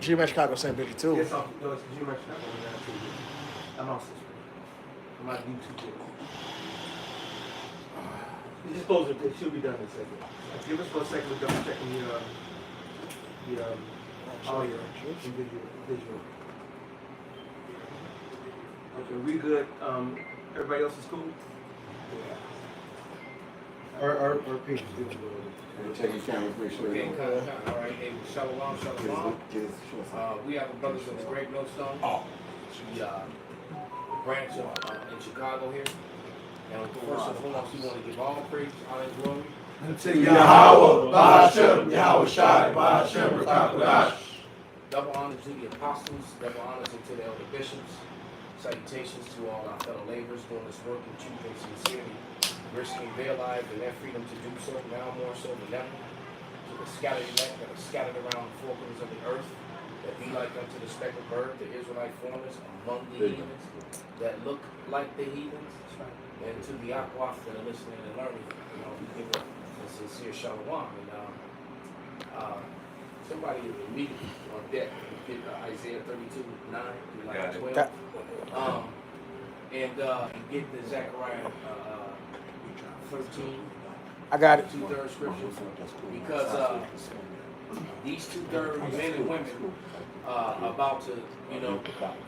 G-Man Chicago same picture too. Yes, no, it's G-Man Chicago. I'm also I'm not YouTube video. You just close it. It should be done in a second. Give us for a second to double checking the audio and visual. Okay, we good. Everybody else is cool? Yeah. Our page is good. Check your camera, make sure. Okay, all right. Hey, shalom. We have the brothers of the Great Millstone. The branch in Chicago here. And first and foremost, we want to give all praise, honor, and glory To Yahweh, Ba'ashem, Yahweh Shai, Ba'ashem, Rakakadash. Double honors to the apostles, double honors to the elder bishops. Salutations to all our fellow laborers doing this work in truth and sincerity, risking their lives and their freedom to do so, now more so than ever. To the scattered elect that are scattered around the four corners of the earth, that be like unto the speckled bird, the Israelite foreigners among the heathens, that look like the heathens, and to the Aquaf that are listening and learning, we give a sincere shalom. And somebody immediately on deck get Isaiah 32:9 through like 12. And get the Zechariah 13. I got it. 2/3 scriptures, because these 2/3 men and women about to,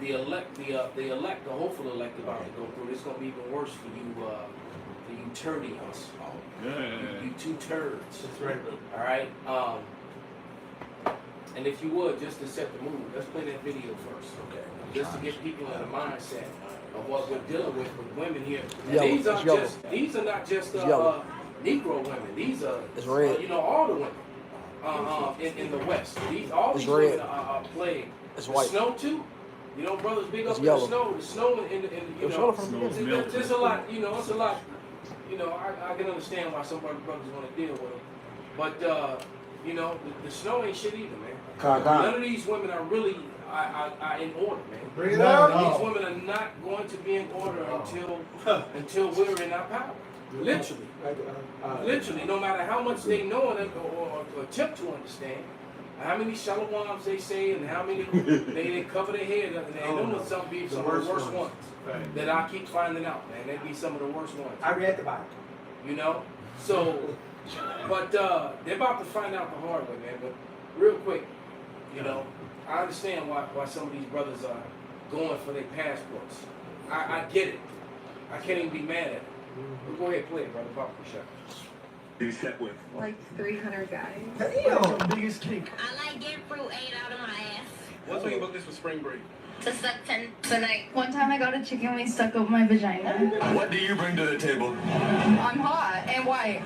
the elect, the hopeful elect about to go through. It's gonna be even worse for you turdians. You two turds. That's right. All right. And if you would, just to set the mood, let's play that video first, okay? Just to get people in the mindset of what we're dealing with women here. And these are not just Negro women. These are all the women in the West. All these women are plagued. It's the white. Snow too. Brothers big up in yellow. the snow in there's a lot. It's a lot. I can understand why some brothers want to deal with them, but the snow ain't shit either, man. None of these women are really are in order, man. Bring it out. These women are not going to be in order until we're in our power. Literally. Literally, no matter how much they know or attempt to understand, how many shalawams they say and how many they cover their head up, and them are some of the worst ones that I keep finding out, man. They'd be some of the worst ones. I read the Bible. So, but they're about to find out the hard way, man. But real quick, I understand why some of these brothers are going for their passports. I get it. I can't even be mad at it. But go ahead, play it, brother. Pop the shot. You slept with? Like 300 guys. Damn, biggest cake. I like getting fruit ate out of my ass. What's when you booked this for spring break? To suck 10 tonight. One time I got a chicken wing stuck up my vagina. What do you bring to the table? I'm hot and white.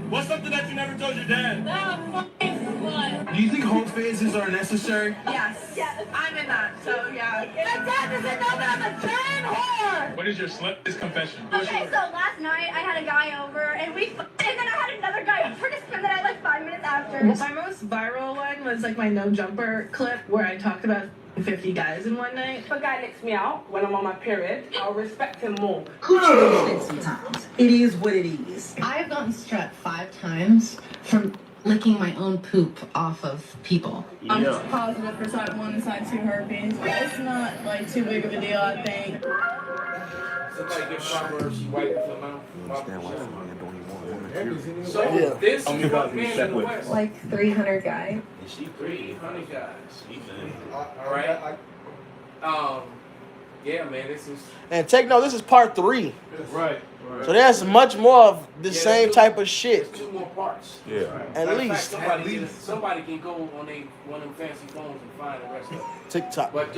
What's something that you never told your dad? No, fucking what? Do you think home phases are necessary? Yes. I'm in that, so yeah. My dad doesn't know that I'm a giant whore! What is your slut confession? Okay, so last night I had a guy over and then I had another guy over to spend the night like 5 minutes after. My most viral one was like my no jumper clip where I talked about 50 guys in one night. If a guy licks me out when I'm on my period, I'll respect him more. Coochie sometimes. It is what it is. I have gotten struck 5 times from licking my own poop off of people. I'm just positive for type 1 and type 2 herpes, but it's not like too big of a deal, I think. Somebody get Proverbs, she wiped her mouth. So Yeah. this is what men in the West. Like 300 guys. 300 guys. All right. Yeah, man, this is. And take note, this is part 3. Right. So there's much more of the same type of shit. There's 2 more parts. Yeah. At Matter of least. fact, somebody can go on one of them fancy phones and find the rest of it. TikTok. But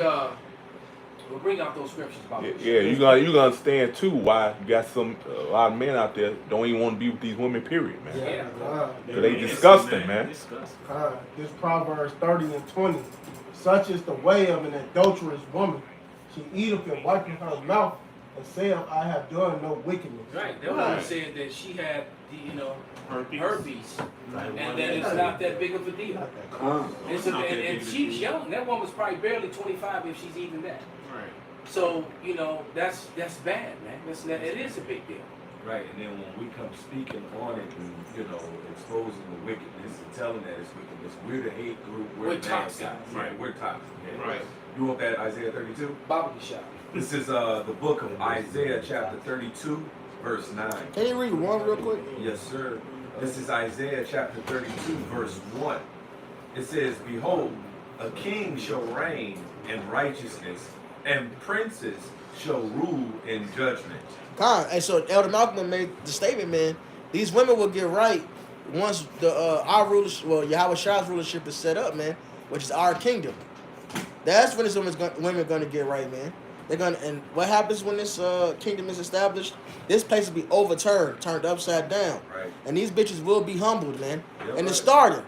we'll bring out those scriptures about this. Yeah, you gonna understand too why you got a lot of men out there don't even want to be with these women. Period, man. Yeah. Cause they disgusting, man. This Proverbs 30:20. Such is the way of an adulterous woman. She eateth and wipeth her mouth and saith, I have done no wickedness. Right. That woman said that she had herpes. And that it's not that big of a deal. And she's young. That woman's probably barely 25 if she's even that. Right. So, that's bad, man. It is a big deal. Right, and then when we come speaking on it and, you know, exposing the wickedness and telling that it's wickedness, we're the hate group, we're the bad toxic. guys. Right, we're toxic. Yeah. Right. You want that Isaiah 32? Barbecue shop. This is the book of Isaiah chapter 32, verse 9. Can you read one real quick? Yes, sir. This is Isaiah chapter 32, verse 1. It says, behold, a king shall reign in righteousness, and princes shall rule in judgment. And so Elder Malcolm made the statement, man. These women will get right once the our rulership, well, Yahweh Shah's rulership is set up, man, which is our kingdom. That's when women going to get right, man. They're gonna, and what happens when this kingdom is established? This place will be overturned, turned upside down, Right. and these bitches will be humbled, man. Yep, and right. it's starting.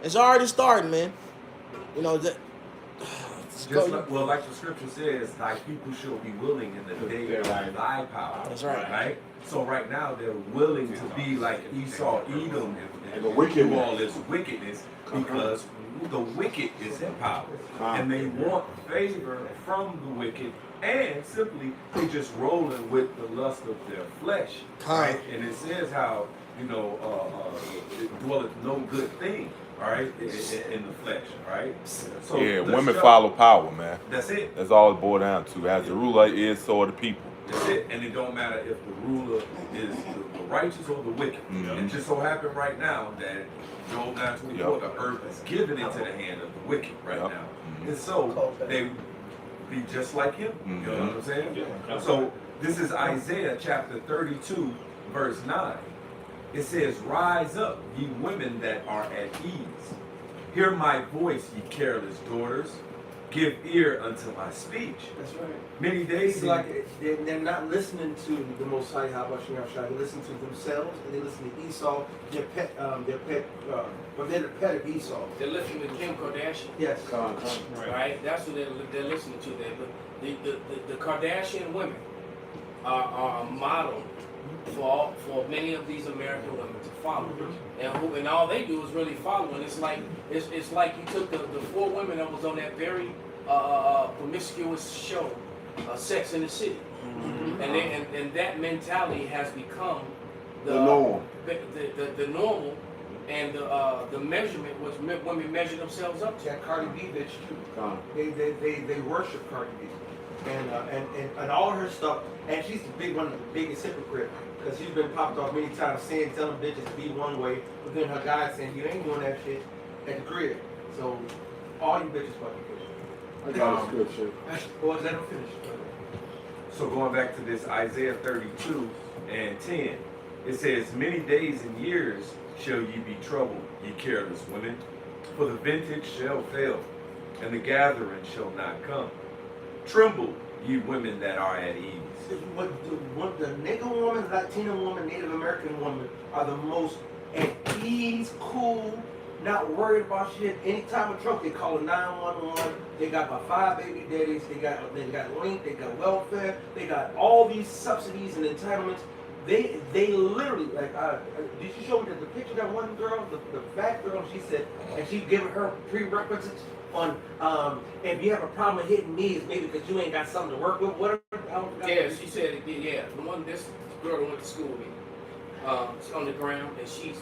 It's already starting, man. You know that. Just like the scripture says, thy people shall be willing in the day of thy power. That's right. Right? So right now they're willing to be like Esau, Edom, and the wicked do all this wickedness because the wicked is in power. And they want favor from the wicked, and simply they just rolling with the lust of their flesh. Right? And it says how, you know, it dwelleth no good thing. All right, in the flesh, right? So yeah, women follow power, man. That's it. That's all it boils down to. As the ruler is, so are the people. That's it. And it don't matter if the ruler is the righteous or the wicked. Mm-hmm. It just so happened right now that Job 9:24, the earth is given into the hand of the wicked right now. And so they be just like him. You know what I'm saying? So this is Isaiah chapter 32, verse 9. It says, rise up, ye women that are at ease. Hear my voice, ye careless daughters. Give ear unto my speech. That's right. Many days. It's like they're not listening to the Most High, how about Shai? They listen to themselves and they listen to Esau, their pet, but they're the pet of Esau. They're listening to Kim Kardashian. Yes. Right. That's what they're listening to. The Kardashian women are a model for many of these American women to follow, and all they do is really follow. And it's like you took the 4 women that was on that very promiscuous show, Sex in the City, and that mentality has become the norm. The normal, and the measurement was women measure themselves up to. That Cardi B bitch too. They worship Cardi B, and all her stuff. And she's one of the biggest hypocrites. Because she's been popped off many times telling bitches to be one way, but then her guy saying, you ain't doing that shit at the crib. So, all you bitches fucking bitches. I got a scripture. Or is that finished? So going back to this Isaiah 32 and 10, it says, many days and years shall ye be troubled, ye careless women, for the vintage shall fail, and the gathering shall not come. Tremble, ye women that are at ease. The nigga woman, Latina woman, Native American woman are the most at ease, cool, not worried about shit. Any time of trouble, they call 911. They got about 5 baby daddies. They got link. They got welfare. They got all these subsidies and entitlements. They literally did you show me the picture of that one girl, the fat girl? She said, and she gave her prerequisites on if you have a problem with hitting knees, maybe because you ain't got something to work with. Whatever. Yeah, she said, yeah, the one, this girl that went to school with me, she's on the ground, and she's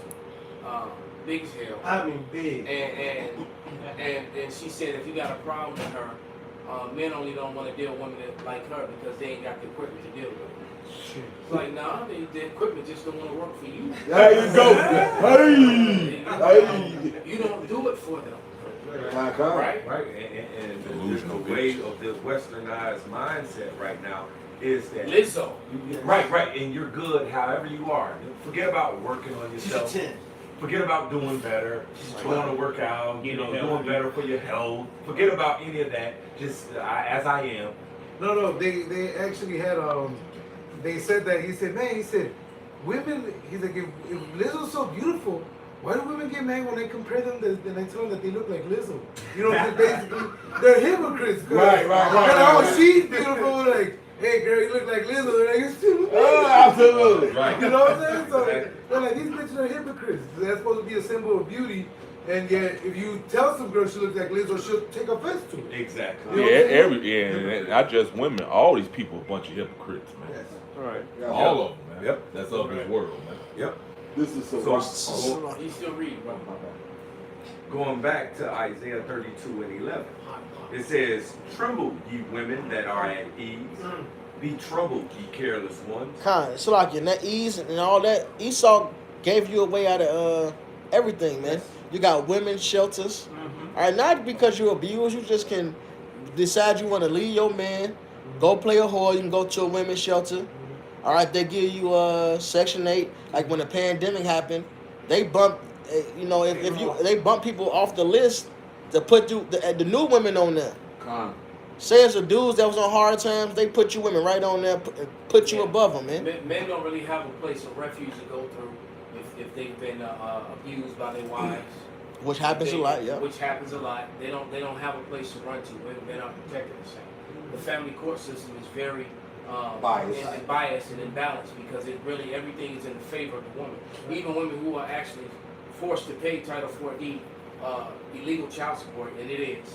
big as hell. I mean, big. And she said if you got a problem with her, men only don't want to deal with women like her because they ain't got the equipment to deal with her. It's like, nah, the equipment just don't want to work for you. There you go. Hey. You don't do it for them. Right? And the way of this westernized mindset right now is that Lizzo. Right, and you're good however you are. Forget about working on yourself. She's a 10. Forget about doing better, going to work out, doing better for your health. Forget about any of that. Just as I am. No, they actually had they said that he said women. He's like if Lizzo's so beautiful, why do women get mad when they compare them and they tell them that they look like Lizzo? You know, basically they're hypocrites. Right. And she's beautiful, like, hey girl, you look like Lizzo. They're like, you still look like Lizzo. Absolutely. Right. You know what I'm saying? So they're like, these bitches are hypocrites. That's supposed to be a symbol of beauty. And yet, if you tell some girl she looks like Lizzo, she'll take offense to it. Exactly. Yeah, not just women. All these people, a bunch of hypocrites, man. Yes. All right. All of them, man. man. Yep. That's of his world, man. Yep. This is so. He's still reading, bro. Going back to Isaiah 32 and 11, it says, "Tremble, ye women that are at ease. Be troubled, ye careless ones." So like in that ease and all that, Esau gave you a way out of everything, man. You got women's shelters. All right, not because you abuse, you just can decide you want to leave your man, go play a whore, you can go to a women's shelter. All right, they give you Section 8. Like when the pandemic happened, they bumped, they bump people off the list to put the new women on there. Say it's the dudes that was on hard times, they put you women right on there, put you above them, man. Men don't really have a place of refuge to go through if they've been abused by their wives. Which happens a lot, yeah. Which happens a lot. They don't have a place to run to. Men are protected the same. The family court system is very biased and imbalanced because everything is in favor of the woman. Even women who are actually forced to pay Title 4D illegal child support, and it is.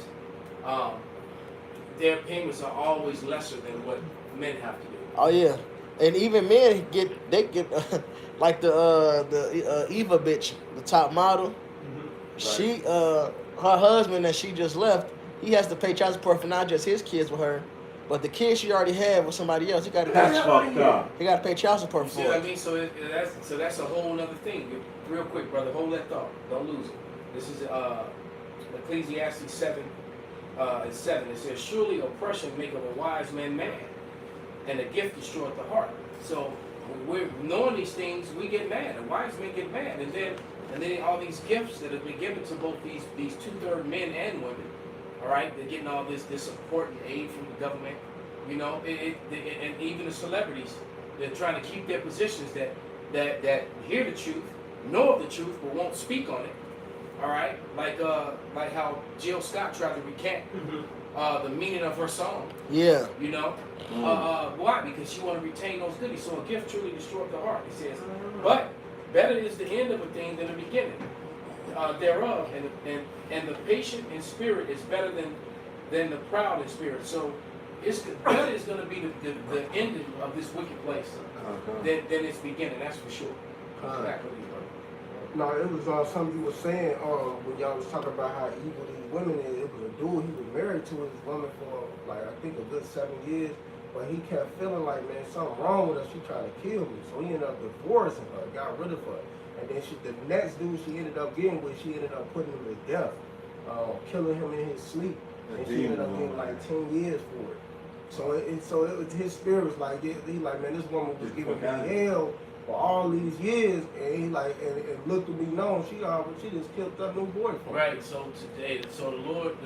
Their payments are always lesser than what men have to do. Oh yeah, and even men get like the Eva bitch, the top model. She her husband that she just left, he has to pay child support for not just his kids with her, but the kids she already had with somebody else. He got to pay. He got to pay child support for. You see what I mean? So that's a whole other thing. Real quick, brother, hold that thought. Don't lose it. This is Ecclesiastes 7. And 7, it says, "Surely oppression maketh a wise man mad, and a gift destroyeth the heart." So we're knowing these things, we get mad. The wise men get mad, and then all these gifts that have been given to both these 2/3 men and women. All right, they're getting all this support and aid from the government. You know, and even the celebrities, they're trying to keep their positions that hear the truth, know of the truth, but won't speak on it. All right, like how Jill Scott tried to recant the meaning of her song. Yeah. You know, why? Because she want to retain those goodies. So a gift truly destroyed the heart. He says, but better is the end of a thing than the beginning thereof, and the patient in spirit is better than the proud in spirit. So better is going to be the ending of this wicked place than its beginning. That's for sure. Exactly. No, it was something you were saying when y'all was talking about how evil these women is. It was a dude, he was married to his woman for like I think a good 7 years, but he kept feeling like, man, something wrong with her. She tried to kill me, so he ended up divorcing her, got rid of her, and then the next dude she ended up getting with, she ended up putting him to death, killing him in his sleep, and she ended up getting like 10 years for it. So it was his spirit was like, he like, man, this woman was giving me hell for all these years, and he like, and look to be known, she just killed that new boyfriend. Right. So today, the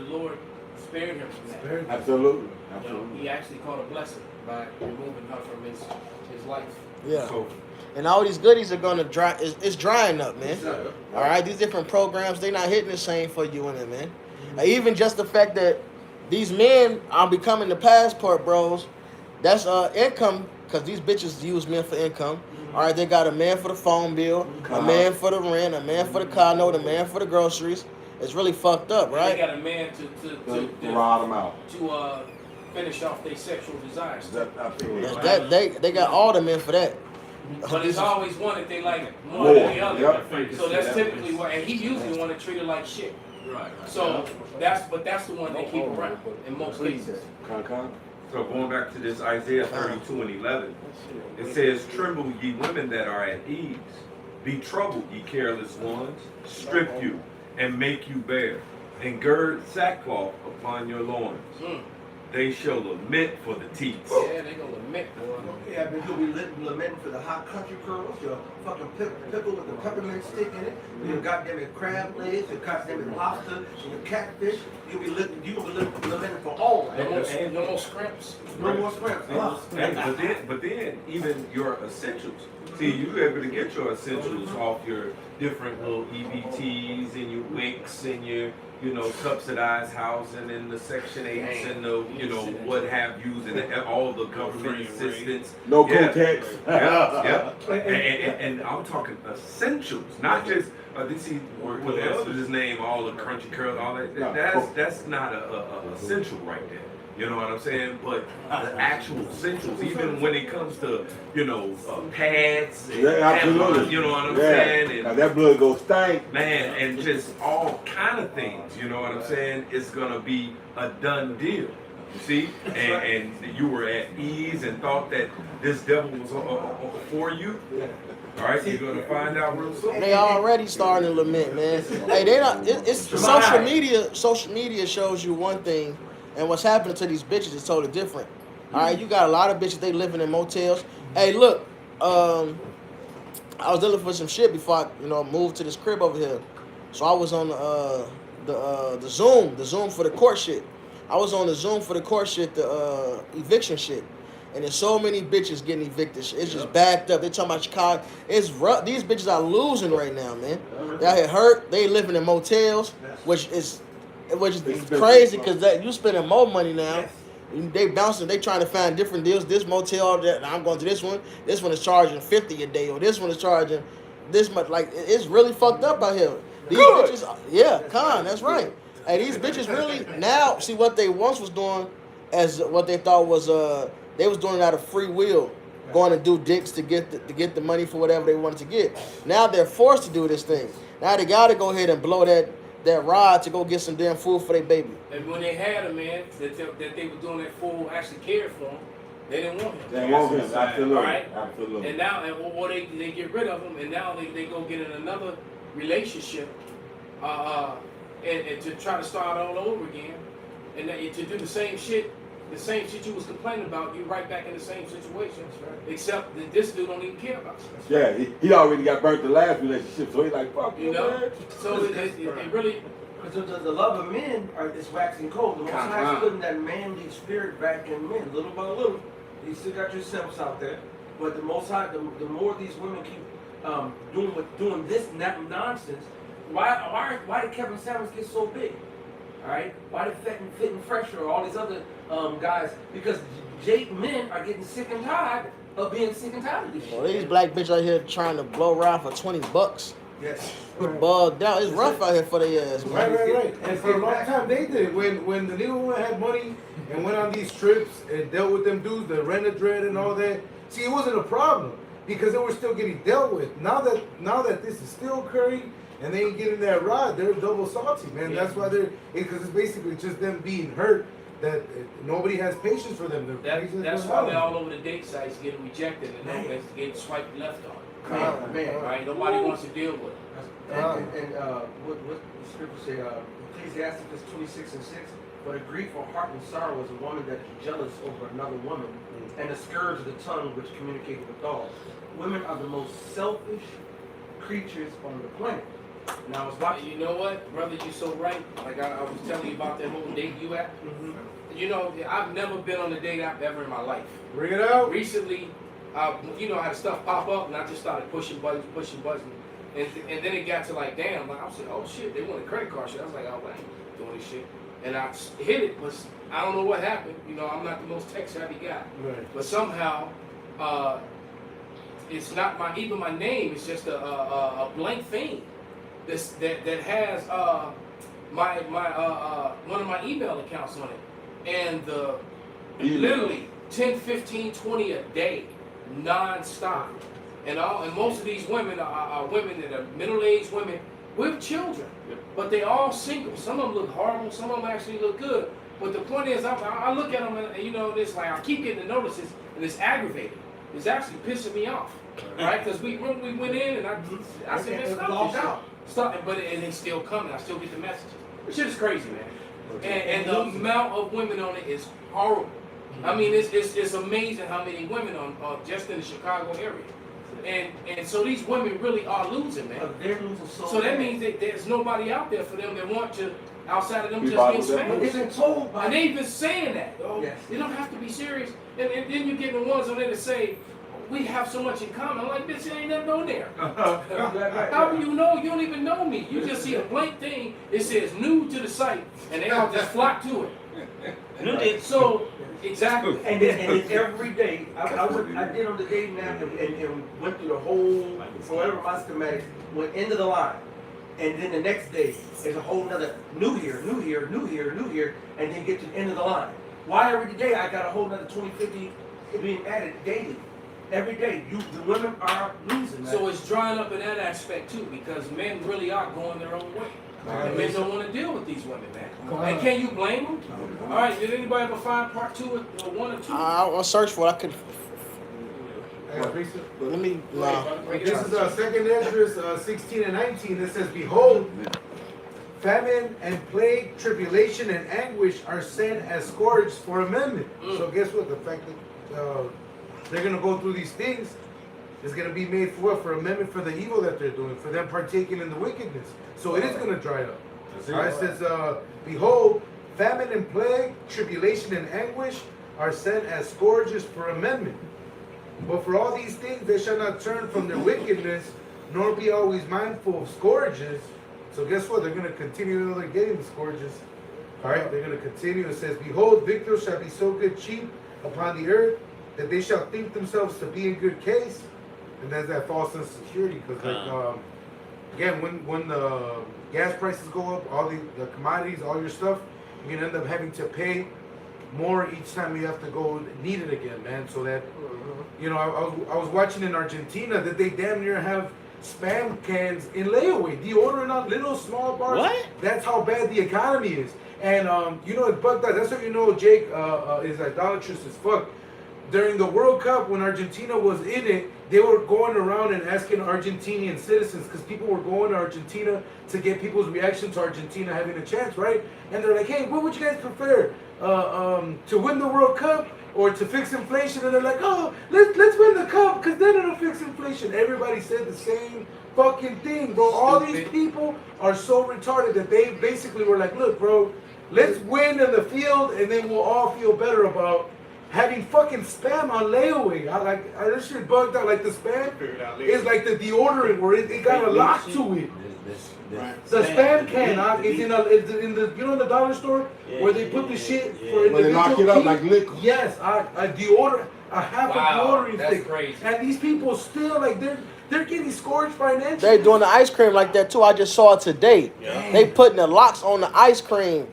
Lord spared him from that. Absolutely. You know, he actually called a blessing by removing her from his life. Yeah. And all these goodies are gonna dry. It's drying up, man. All right. These different programs, they're not hitting the same for you in it, man. Even just the fact that these men are becoming the passport bros. That's income, because these bitches use men for income. All right, they got a man for the phone bill, a man for the rent, a man for the car note, a man for the groceries. It's really fucked up, right? They got a man to ride them out, to finish off their sexual desires. They got all the men for that. But there's always one that they like more than the other. Yep. So that's typically what, and he usually the one that treated like shit. Right. So that's the one they keep around in most cases. So going back to this Isaiah 32 and 11, it says, "Tremble, ye women that are at ease. Be troubled, ye careless ones. Strip you, and make you bare, and gird sackcloth upon your loins. They shall lament for the teats." Yeah, they gonna lament, boy. Yeah, but you'll be lamenting for the hot country girls, your fucking pickle with the peppermint stick in it, your goddamn crab legs, your goddamn lobster, and your catfish. You'll be lamenting for all that. No more scrimps. No more scrimps. But then even your essentials. See, you're able to get your essentials off your different little EBTs and your WICs and your, subsidized housing and the Section 8s and the, what have yous and all the government assistance. No co-tax. Yeah. And I'm talking essentials, not just Did see where they also just name all the crunchy curls, all that? That's not a essential right there. You know what I'm saying? But the actual essentials, even when it comes to, pads, and tampons, you know what I'm saying? And now that blood goes stank. Man, and just all kind of things, you know what I'm saying? It's gonna be a done deal. You see? And you were at ease and thought that this devil was for you. All right, you're gonna find out real soon. They already starting to lament, man. Hey, they not. It's social media. Social media shows you one thing, and what's happening to these bitches is totally different. All right, you got a lot of bitches. They living in motels. Hey, look. I was looking for some shit before I, moved to this crib over here. So I was on the Zoom for the court shit. I was on the Zoom for the court shit, the eviction shit. And there's so many bitches getting evicted. It's just backed up. They talking about Chicago. It's rough. These bitches are losing right now, man. They out here hurt. They living in motels, which is crazy because you spending more money now. They bouncing. They trying to find different deals. This motel, I'm going to this one. This one is charging $50 a day, or this one is charging this much. Like, it's really fucked up out here. These bitches, that's right. Hey, these bitches really now see what they once was doing as what they thought was they was doing it out of free will, going to do dicks to get the money for whatever they wanted to get. Now they're forced to do this thing. Now they got to go ahead and blow that rod to go get some damn food for their baby. And when they had a man that they were doing that for actually cared for him, they didn't want him. They didn't want him. Absolutely. Right? Absolutely. And now, or they get rid of him, and now they go get in another relationship, and to try to start all over again, and to do the same shit you was complaining about, you right back in the same situation, except that this dude don't even care about you. Yeah, he already got burnt the last relationship, so he's like, fuck you, man. So it really... The love of men is waxing cold. The Most High is putting that manly spirit back in men, little by little. You still got yourselves out there, but the Most High, the more these women keep doing this nonsense, why did Kevin Samuels get so big? All right, why did Fitting Fresher or all these other guys? Because men are getting sick and tired of being sick and tired of this shit. Well, these black bitches out here trying to blow around for $20. Yes. Bugged out. It's rough out here for their ass, man. Right. And for a long time they did. When the nigga woman had money and went on these trips and dealt with them dudes, the rent-a-dread and all that. See, it wasn't a problem because they were still getting dealt with. Now that this is still occurring and they ain't getting that rod, they're double salty, man. Yeah. That's why because it's basically just them being hurt. That nobody has patience for them. That's why they're all over the date sites getting rejected and getting swiped left on. Right? Nobody wants to deal with it. And what the scripture say, Ecclesiasticus 26:6, but a grief or heart and sorrow is a woman that is jealous over another woman, and a scourge of the tongue which communicates with dogs. Women are the most selfish creatures on the planet. Now I was watching. You know what, brother? You're so right. Like I was telling you about that whole date you app. I've never been on a date app ever in my life. Bring it out. Recently, I had stuff pop up, and I just started pushing buttons, and then it got to like, damn, like I was like, oh shit, they want a credit card shit. I was like, oh, I ain't doing this shit, and I hit it, but I don't know what happened. I'm not the most tech savvy guy, right. But somehow, it's not even my name. It's just a blank thing. That has my one of my email accounts on it, and literally 10, 15, 20 a day, non-stop, and most of these women are women that are middle-aged women with children, but they all single. Some of them look horrible, some of them actually look good. But the point is, I look at them and it's like I keep getting the notices, and it's aggravating. It's actually pissing me off, right? Because we went in and I said, man, stop this out. And they still coming. I still get the messages. This shit is crazy, man. And the amount of women on it is horrible. I mean, it's amazing how many women on just in the Chicago area. And so these women really are losing, man. They're losing so that means that there's nobody out there for them that want to, outside of them just getting smashed. They've been told by. And they've been saying that. Yes. You don't have to be serious. And then you get the ones on there that say, we have so much in common. I'm like, bitch, it ain't nothing on there. How do you know? You don't even know me. You just see a blank thing. It says new to the site, and they all just flock to it. So, exactly. And then every day, I did on the dating app and went through the whole, whatever my schematics, went into the line. and then the next day there's a whole nother new here, and then get to the end of the line. Why every day I got a whole nother 20, 50 being added daily? Every day, the women are losing. Man. So it's drying up in that aspect too, because men really are going their own way. And men don't want to deal with these women, man. And can you blame them? All right, did anybody ever find part 2 or 1 or 2? I'll search for it. I could. Let me. This is 2nd Esdras 16 and 19. It says, "Behold, famine and plague, tribulation and anguish are sent as scourges for amendment." So guess what? The fact that they're gonna go through these things is gonna be made for what? For amendment for the evil that they're doing, for them partaking in the wickedness. So it is gonna dry up. All right, it says, "Behold, famine and plague, tribulation and anguish are sent as scourges for amendment. But for all these things they shall not turn from their wickedness, nor be always mindful of scourges." So guess what? They're going to continue getting the scourges. All right, they're going to continue. It says, "Behold, victors shall be so good cheap upon the earth that they shall think themselves to be in good case." And there's that false sense of security. Because again, when the gas prices go up, all the commodities, all your stuff, you're going to end up having to pay more each time you have to go need it again, man. So that, you know, I was watching in Argentina that they damn near have Spam cans in layaway, deodorant on little small bars. What? That's how bad the economy is. And you know, it's bugged out. That's how you know Jake is idolatrous as fuck. During the World Cup, when Argentina was in it, they were going around and asking Argentinian citizens, because people were going to Argentina to get people's reaction to Argentina having a chance, right? And they're like, "Hey, what would you guys prefer? To win the World Cup or to fix inflation?" And they're like, "Oh, let's win the cup, because then it'll fix inflation." Everybody said the same fucking thing, bro. All these people are so retarded that they basically were like, "Look, bro, let's win in the field, and then we'll all feel better about having fucking Spam on layaway." This shit bugged out. Like the Spam is like the deodorant where it got a lock to it. The Spam can, it's in the you know, in the dollar store where they put the shit for Where they lock it up like liquid. Yes, a deodorant, a half a deodorant that's stick. crazy. And these people still they're getting scourged financially. They doing the ice cream like that too. I just saw it today. Yeah. They putting the locks on the ice cream,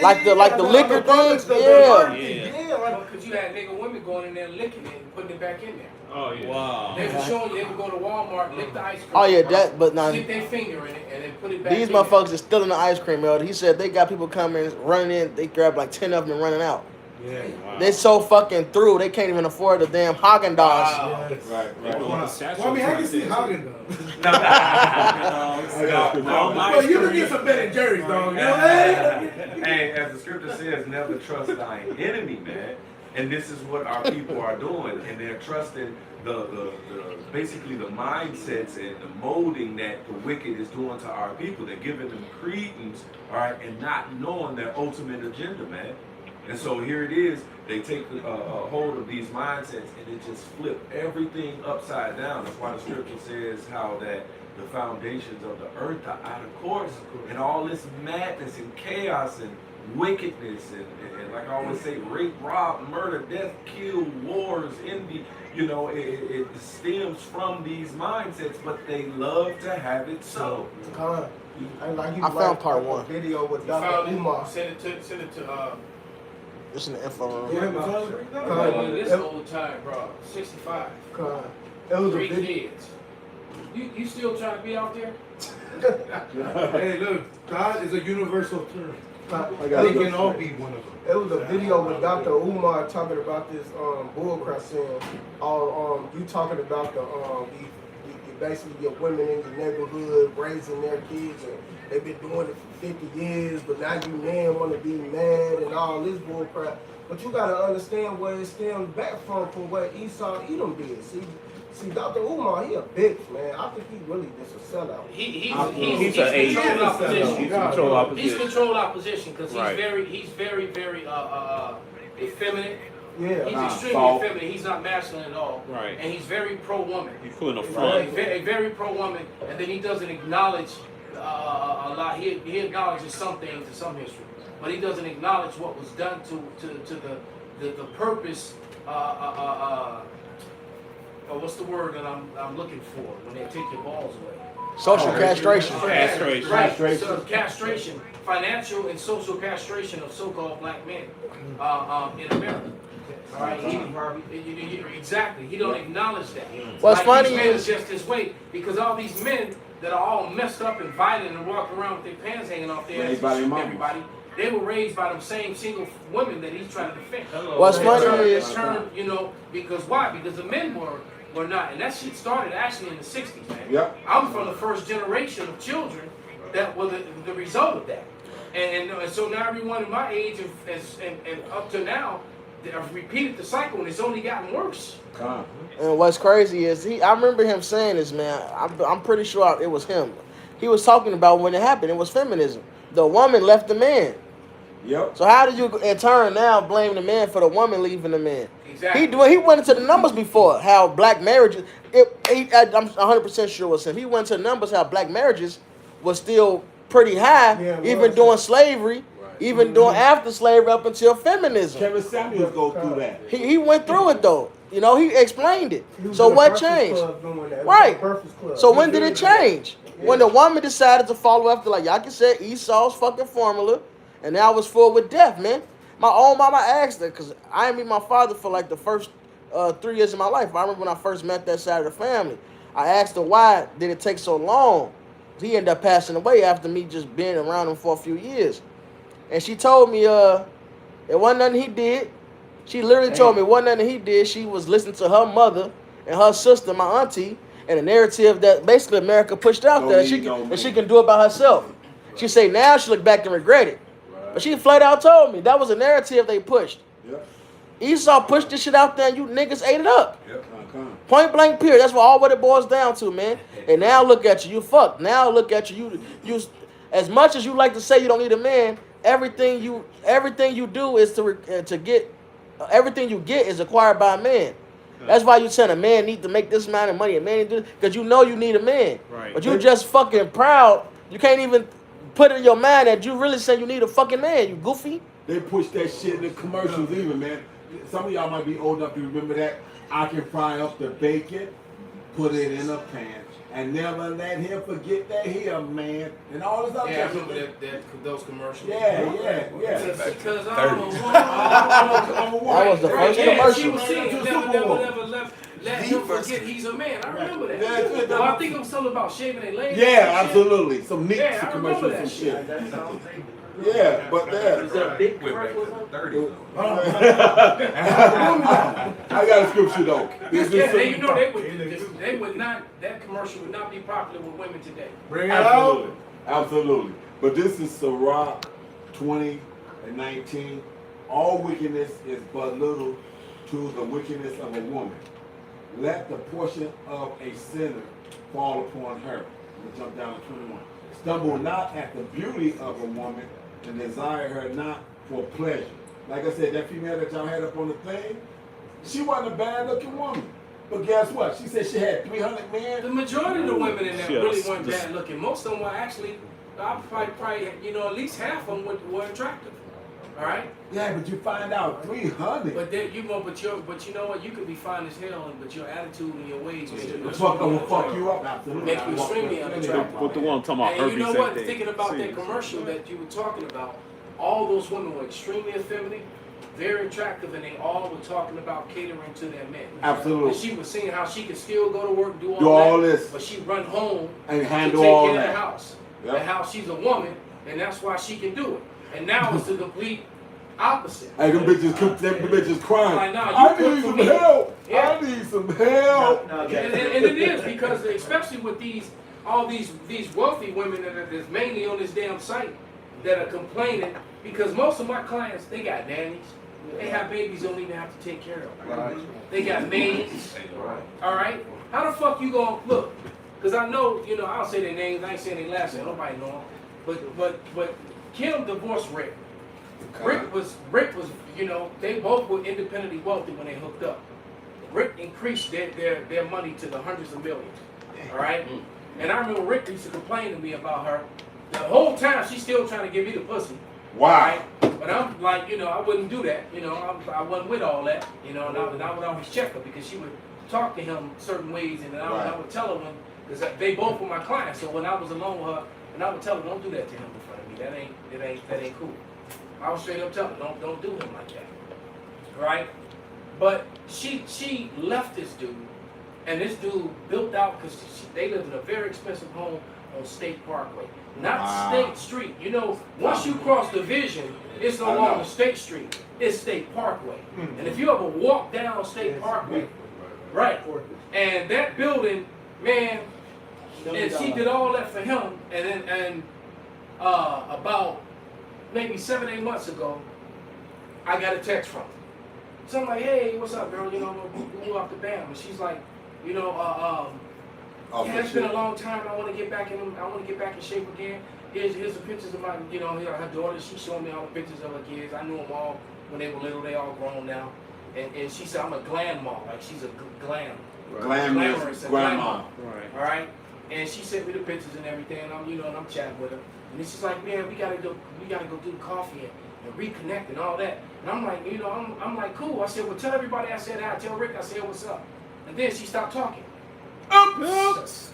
like the liquor things. Because you had nigga women going in there licking it and putting it back in there. Oh yeah. Wow. They were showing you they would go to Walmart, lick the ice cream. Oh yeah, that. But now stick their finger in it and then put it back. these in motherfuckers are stealing the ice cream, yo. He said they got people coming, running in. They grab like 10 of them and running out. Yeah. Wow. They so fucking through. They can't even afford the damn Haagen-Dazs. Right. Well, I mean, I can see Haagen-Dazs. Well, you can get some Ben and Jerry's, dog. You know what I mean? Hey, as the scripture says, never trust thine enemy, man. And this is what our people are doing, and they're trusting the basically the mindsets and the molding that the wicked is doing to our people. They're giving them credence, all right, and not knowing their ultimate agenda, man. And so here it is, they take a hold of these mindsets and it just flip everything upside down. That's why the scripture says how that the foundations of the earth are out of course, and all this madness and chaos and wickedness and like I always say, rape, rob, murder, death, kill, wars, envy, you know, it stems from these mindsets, but they love to have it so. I found part 1. Video with You Dr. found it? Umar. Send it to It's in the info room. this old time, bro. 65. It was a 3 video. kids. You still trying to be out there? Hey, look, God is a universal term. They They can all be one of them. It was a video with Dr. Umar talking about this bullcrap saying, you talking about basically your women in your neighborhood raising their kids, and they've been doing it for 50 years, but now you men want to be mad and all this bullcrap. But you gotta understand where it stems back from what Esau Edom did. See, Dr. Umar, he a bitch, man. I think he really just a sellout. He's controlled opposition. He's controlled opposition. He's controlled opposition because Right. he's very effeminate. Yeah. He's extremely soft. effeminate. He's not masculine at all. Right. And he's very pro-woman. He's putting a He's front. very pro-woman, and then he doesn't acknowledge a lot. He acknowledges some things in some history, but he doesn't acknowledge what was done to the purpose. What's the word that I'm looking for when they take your balls away? Social castration. Castration. Right. So castration, financial and social castration of so-called black men in America. All right. Exactly. He don't acknowledge that. What's like funny these men is- are just this way because all these men that are all messed up and violent and walking around with their pants hanging off their Raised by their shoot mamas. everybody. They were raised by them same single women that he's trying to defend. What's funny is- you know, because why? Because the men were not, and that shit started actually in the 60s, man. Yep. I'm from the first generation of children that were the result of that. And so now everyone in my age and up to now, I've repeated the cycle and it's only gotten worse. And what's crazy is I remember him saying this, man. I'm pretty sure it was him. He was talking about when it happened. It was feminism. The woman left the man. Yep. So how do you in turn now blame the man for the woman leaving the man? Exactly. He went into the numbers before how black marriages. I'm 100% sure it was him. He went to the numbers how black marriages was still pretty high, Yeah, it even was. during slavery, even during after slavery up until feminism. Kevin Samuels go through that. He went through it though. You know, he explained it. He was So in the what Breakfast changed? Club doing that. It was Right. the Breakfast Club. So He when did it change? When the woman decided to follow after, like y'all can say, Esau's fucking formula, and now I was full with death, man. My own mama asked her, because I didn't meet my father for like the first 3 years of my life. I remember when I first met that side of the family. I asked her why did it take so long. He ended up passing away after me just being around him for a few years. And she told me it wasn't nothing he did. She literally told me it wasn't nothing he did. She was listening to her mother and her sister, my auntie, and the narrative that basically America pushed out there that she can do it by herself. She say now she look back and regret it. But she flat out told me that was a narrative they pushed. Yep. Esau pushed this shit out there and you niggas ate it up. Yep. Point blank period. That's what it boils down to, man. And now look at you. You fucked. Now look at you. You as much as you like to say you don't need a man, everything you do is to get everything you get is acquired by a man. That's why you saying a man need to make this amount of money. A man need to, because you know you need a man. Right. But you just fucking proud. You can't even put in your mind that you really say you need a fucking man. You goofy. They push that shit in the commercials even, man. Some of y'all might be old enough to remember that. I can fry up the bacon, put it in a pan, and never let him forget that he a man, and all this other Yeah, I shit. remember those commercials. Yeah. Because I'm a woman. That was the first She commercial. was singing, never let him forget he's a man. I remember that. Well, I think it was something about shaving their legs. Yeah, absolutely. Some Nixon Yeah, I remember commercials that and shit. shit. Yeah, but Is that a big commercial? 30. I got a scripture though. Yeah, you know they would not. That commercial would not be popular with women today. Bring it out. Absolutely. But this is Sirach 20 and 19. All wickedness is but little to the wickedness of a woman. Let the portion of a sinner fall upon her. I'm gonna jump down to 21. Stumble not at the beauty of a woman and desire her not for pleasure. Like I said, that female that y'all had up on the thing, she wasn't a bad looking woman. But guess what? She said she had 300 men. The majority of the women in there really weren't bad looking. Most of them were actually, probably at least half of them were attractive. All right. Yeah, but you find out 300. But then you know, but you know what? You could be fine as hell, but your attitude and your ways make you fuck you up. Absolutely. Make you extremely unattractive. But the one talking about And you know herpes what? ain't they? Thinking about that commercial that you were talking about, all those women were extremely effeminate, very attractive, and they all were talking about catering to their men. Absolutely. And she was saying how she could still go to work and do Do all that, this. but she run home And to handle take all care of that. the house. Yep. And how she's a woman, and that's why she can do it. And now it's the complete opposite. Hey, them bitches crying. Like, nah, you I cook need for some me. help. Yeah. I need some help. And it is because especially with all these wealthy women that's mainly on this damn site that are complaining because most of my clients, they got nannies. They have babies they don't even have to take care of. Right. They got maids. All right. How the fuck you gonna look? Because I know, I don't say their names. I ain't saying their last name. Nobody know them. But Kim divorced Rick. Rick was, they both were independently wealthy when they hooked up. Rick increased their money to the hundreds of millions. All right? And I remember Rick used to complain to me about her. The whole time she's still trying to give me the pussy. Why? Right? But I'm like, I wouldn't do that. I wasn't with all that. And I would always check her because she would talk to him certain ways, and I would tell her Because they both were my clients. So when I was alone with her, and I would tell her, don't do that to him in front of me. That ain't cool. I would straight up tell her, don't do him like that. Right? But she left this dude, and this dude built out because they lived in a very expensive home on State Parkway, not State Street. You know, once you cross Division, it's no longer State Street, it's State Parkway. And if you ever walk down State Parkway, right, and that building, man, and she did all that for him, and about maybe 7-8 months ago, I got a text from her. So I'm like, hey, what's up, girl? You know, we off the BAM, and she's like, you know, yeah, it's been a long time. I want to get back in shape again. Here's the pictures of my, you know, her daughter. She showed me all the pictures of her kids. I knew them all when they were little. They all grown now. And she said I'm a glam mom, like she's a glam. Glamorous grandma. Right. All right. And she sent me the pictures and everything. And I'm chatting with her. And she's like, man, we gotta go do coffee and reconnect and all that. And I'm like, I'm like, cool. I said, well, tell everybody I said hi. Tell Rick I said what's up. And then she stopped talking. Oops.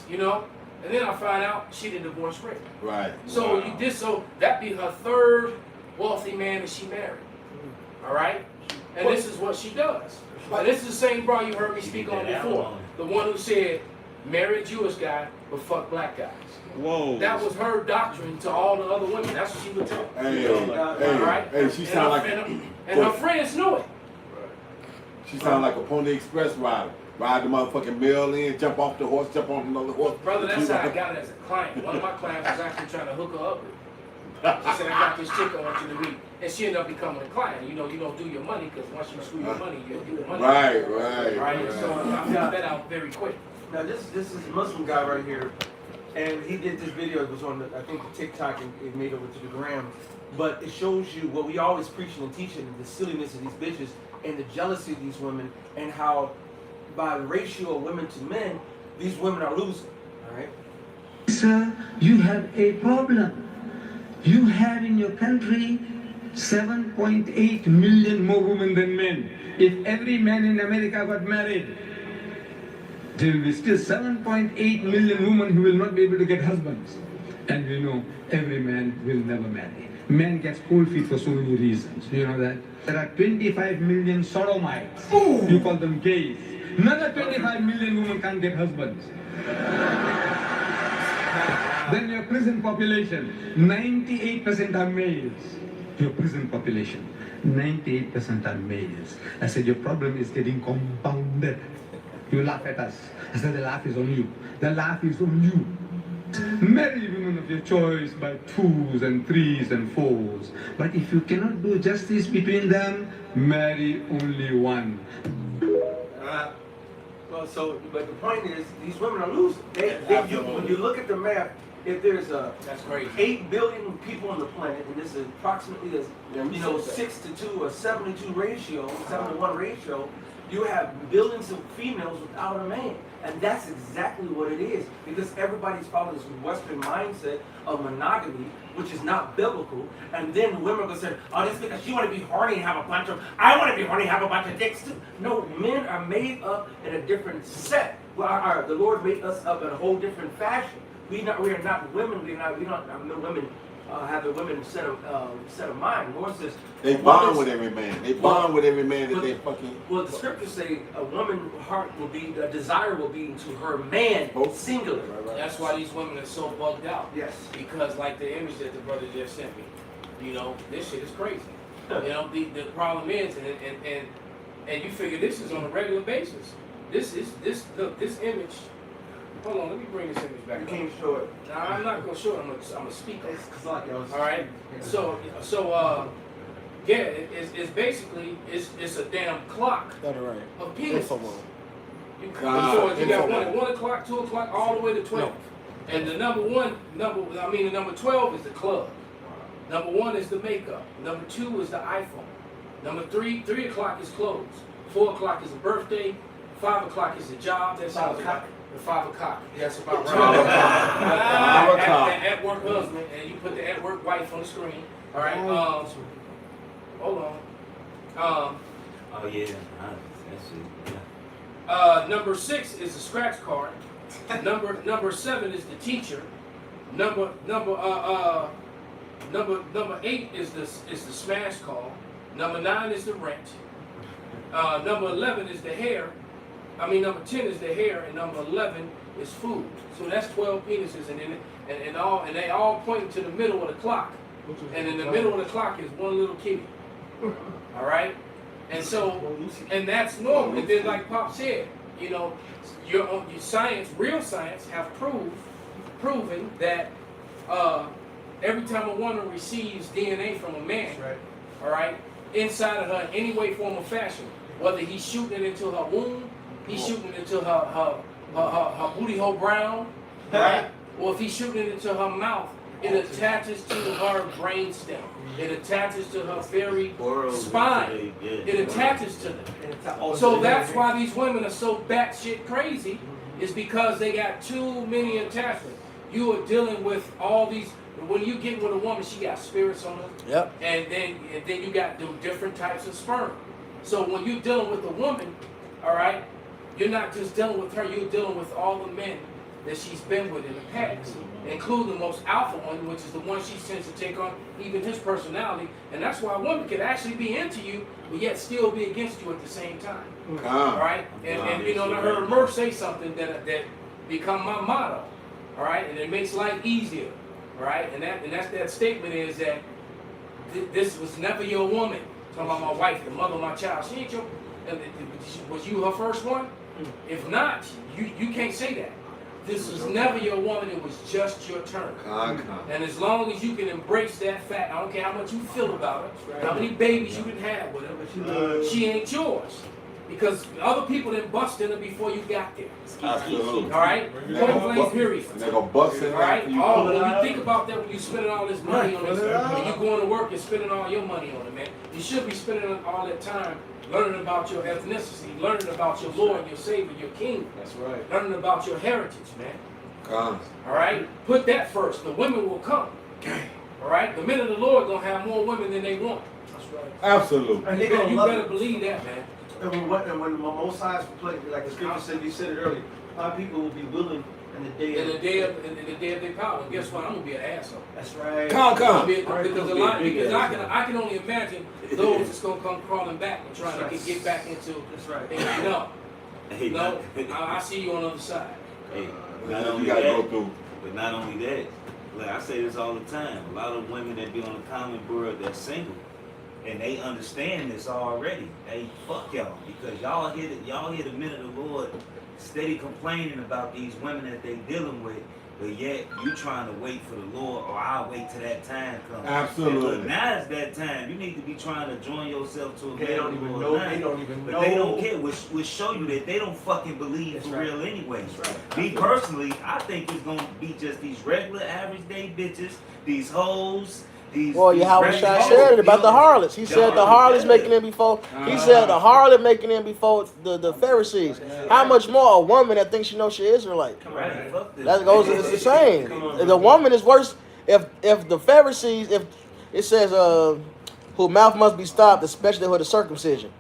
You know. And then I find out she didn't divorce Rick. Right. So that be her third wealthy man that she married. All right. And this is what she does. And this is the same bro you heard me speak on before. The one who said, marry a Jewish guy, but fuck black guys. Whoa. That was her doctrine to all the other women. That's what she would tell. Hey, she sound like... And her friends knew it. She sound like a Pony Express rider. Ride the motherfucking mill in, jump off the horse, jump on another horse. Brother, that's how I got it as a client. One of my clients was actually trying to hook her up with. She said, I got this chick I want you to meet. And she ended up becoming a client. You know, you don't do your money because once you screw your money, you do the money. Right. So I found that out very quick. Now this is a Muslim guy right here, and he did this video. It was on I think the TikTok, and it made over to the gram. But it shows you what we always preaching and teaching: the silliness of these bitches and the jealousy of these women, and how by the ratio of women to men, these women are losing. All right. Sir, you have a problem. You have in your country 7.8 million more women than men. If every man in America got married, there will be still 7.8 million women who will not be able to get husbands. And we know every man will never marry. Man gets cold feet for so many reasons. You know that? There are 25 million sodomites. Ooh. You call them gays. Another 25 million women can't get husbands. Then your prison population, 98% are males. Your prison population, 98% are males. I said, your problem is getting compounded. You laugh at us. I said, the laugh is on you. The laugh is on you. Marry women of your choice by 2s and 3s and 4s. But if you cannot do justice between them, marry only one. But the point is, these women are losing. When you look at the map, if there's that's crazy. 8 billion people on the planet, and this is approximately 6 to 2 or 7 to 2 ratio, 7 to 1 ratio, you have billions of females without a man. And that's exactly what it is. Because everybody's following this Western mindset of monogamy, which is not biblical. And then women are going to say, oh, that's because you want to be horny and have a bunch of, I want to be horny and have a bunch of dicks too. No, men are made up in a different set. The Lord made us up in a whole different fashion. We are not women. Women have the women set of mind. Lord says they bond with every man. They bond with every man that they fucking. Well, the scriptures say a woman's heart will be, a desire will be to her man, both singular. Right. That's why these women are so bugged out. Yes. Because like the image that the brother just sent me, this shit is crazy. The problem is, and you figure this is on a regular basis. This image. Hold on, let me bring this image back. You can't show it. No, I'm not gonna show it. I'm gonna speak on it. All right. So yeah, it's basically it's a damn clock of penises. You got one at 1 o'clock, 2 o'clock, all the way to 12. And the number 12 is the club. Number 1 is the makeup. Number 2 is the iPhone. Number 3 o'clock is clothes. 4 o'clock is a birthday. 5 o'clock is a job. That's how the 5 o'clock. That's about right. At work husband, and you put the at work wife on the screen. All right. Hold on. Oh yeah, that's it. Yeah. Number 6 is a scratch card. Number 7 is the teacher. Number 8 is the smash call. Number 9 is the rent. Number 11 is the hair. Number 10 is the hair, and number 11 is food. So that's 12 penises, and they all pointing to the middle of the clock. And in the middle of the clock is one little kitty. All right, and that's normal. And then, like Pop said, your science, real science, have proven that every time a woman receives DNA from a man, all right, inside of her in any way, form, or fashion, whether he's shooting it into her womb, he's shooting it into her booty hole brown, right, or if he's shooting it into her mouth, it attaches to her brain stem. It attaches to her very spine. It attaches to them. So that's why these women are so batshit crazy, is because they got too many attachments. You are dealing with all these. When you get with a woman, she got spirits on her. Yep. And then you got the different types of sperm. So when you're dealing with a woman, all right, you're not just dealing with her. You're dealing with all the men that she's been with in the past, including the most alpha one, which is the one she tends to take on even his personality. And that's why a woman can actually be into you, but yet still be against you at the same time. All right? And I heard Murph say something that become my motto. All right? And it makes life easier. All right? And that statement is that this was never your woman. Talking about my wife, the mother of my child. She ain't your, was you her first one? If not, you can't say that. This was never your woman, it was just your turn. And as long as you can embrace that fact, I don't care how much you feel about it, how many babies you can have with her, she ain't yours. Because other people didn't bust in her before you got there. Absolutely. All right? Point blank, period. They're going to bust in all right? after you. When you think about that, when you're spending all this money on this, when you're going to work and spending all your money on it, man, you should be spending all that time learning about your ethnicity, learning about your Lord, your Savior, your King. That's right. Learning about your heritage, man. Come. All right? Put that first. The women will come. All right? The men of the Lord going to have more women than they want. That's right. Absolutely. And You better believe that, man. And when the most sides play, like the scripture said, you said it earlier, a lot of people will be willing in the day of their power. And guess what? I'm gonna be an asshole. That's right. Come. Because I can only imagine those that's gonna come crawling back and trying to get back into. That's right. And no, I see you on the other side. Hey, not only that, but not only that, like I say this all the time, a lot of women that be on the common board that's single, and they understand this already. Hey, fuck y'all, because y'all hear the men of the Lord steady complaining about these women that they dealing with, but yet you trying to wait for the Lord, or I'll wait till that time comes. Absolutely. But now it's that time. You need to be trying to join yourself to a They don't even know. They don't even know. But they don't care, which show you that they don't fucking believe for real anyway. Me personally, I think it's gonna be just these regular average day bitches, these hoes. Well, Yahweh Shai said it about the harlots. He said the harlots making it before. He said the harlot making it before the Pharisees. How much more a woman that thinks she knows she Israelite? That goes. It's the same. The woman is worse. If the Pharisees, if it says whose mouth must be stopped, especially with the circumcision,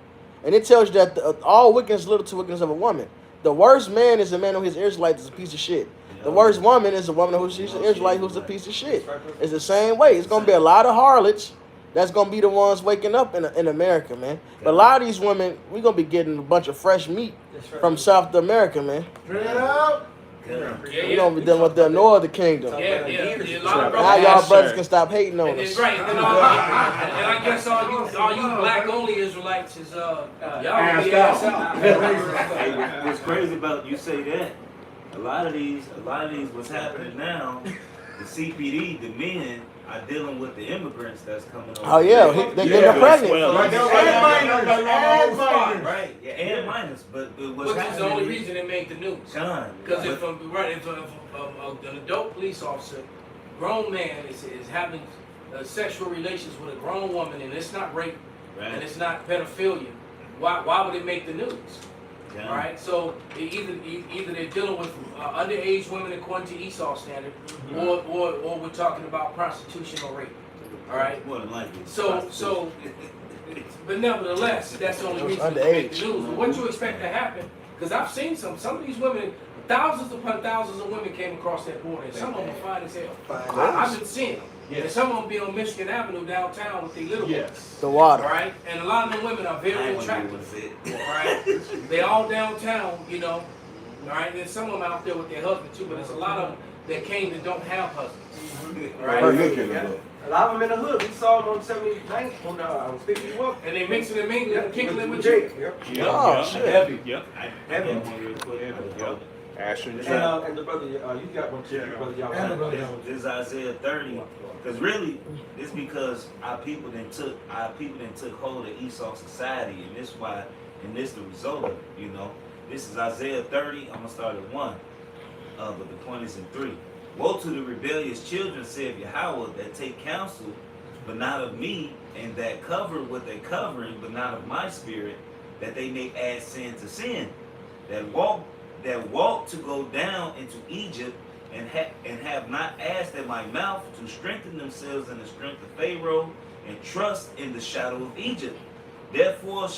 and it tells you that all wickedness is little to wickedness of a woman. The worst man is a man who is Israelite is a piece of shit. The worst woman is a woman who's an Israelite who's a piece of shit. It's the same way. It's going to be a lot of harlots that's going to be the ones waking up in America, man. But a lot of these women, we're going to be getting a bunch of fresh meat from South America, man. Bring it up. We're going to be dealing with the northern kingdom. Now y'all brothers can stop hating on us. Right. And I guess all you black only Israelites is y'all be ass out. Hey, what's crazy about you say that? A lot of these, what's happening now, the CPD, the men are dealing with the immigrants that's coming over. Oh yeah, they get pregnant. Right, yeah, and minors, but what's Which is happening the only reason they make the news. Because if an adult police officer, grown man is having sexual relations with a grown woman and it's not rape and it's not pedophilia, why would it make the news? All right, so either they're dealing with underage women according to Esau standard, or we're talking about prostitution or rape. All right, more than likely. So, but nevertheless, that's the only reason to make the news. What you expect to happen? Because I've seen some of these women thousands upon thousands of women came across that border, and some of them are fine as hell. Fine. I've been seeing them. And some of them be on Michigan Avenue downtown with their little ones. The water. Right? And a lot of them women are very attractive. Right? They all downtown, you know. All right? And some of them out there with their husband too, but there's a lot of them that came that don't have husbands. Right? A lot of them in the hood. We saw them on 79th on 51. And they mixing and mingling and kicking it with Jake. you. Oh, shit. Heavy. Heavy. Ashton. And the brother, you got one too. Brother, y'all. This is Isaiah 30. Because really, it's because our people then took hold of Esau society, and this why, and this the result of it, you know. This is Isaiah 30. I'm gonna start at 1, but the point is in 3. Woe to the rebellious children, saith Yahweh, that take counsel, but not of me, and that cover what they're covering, but not of my spirit, that they may add sin to sin, that walk to go down into Egypt, and have not asked at my mouth to strengthen themselves in the strength of Pharaoh, and trust in the shadow of Egypt. Therefore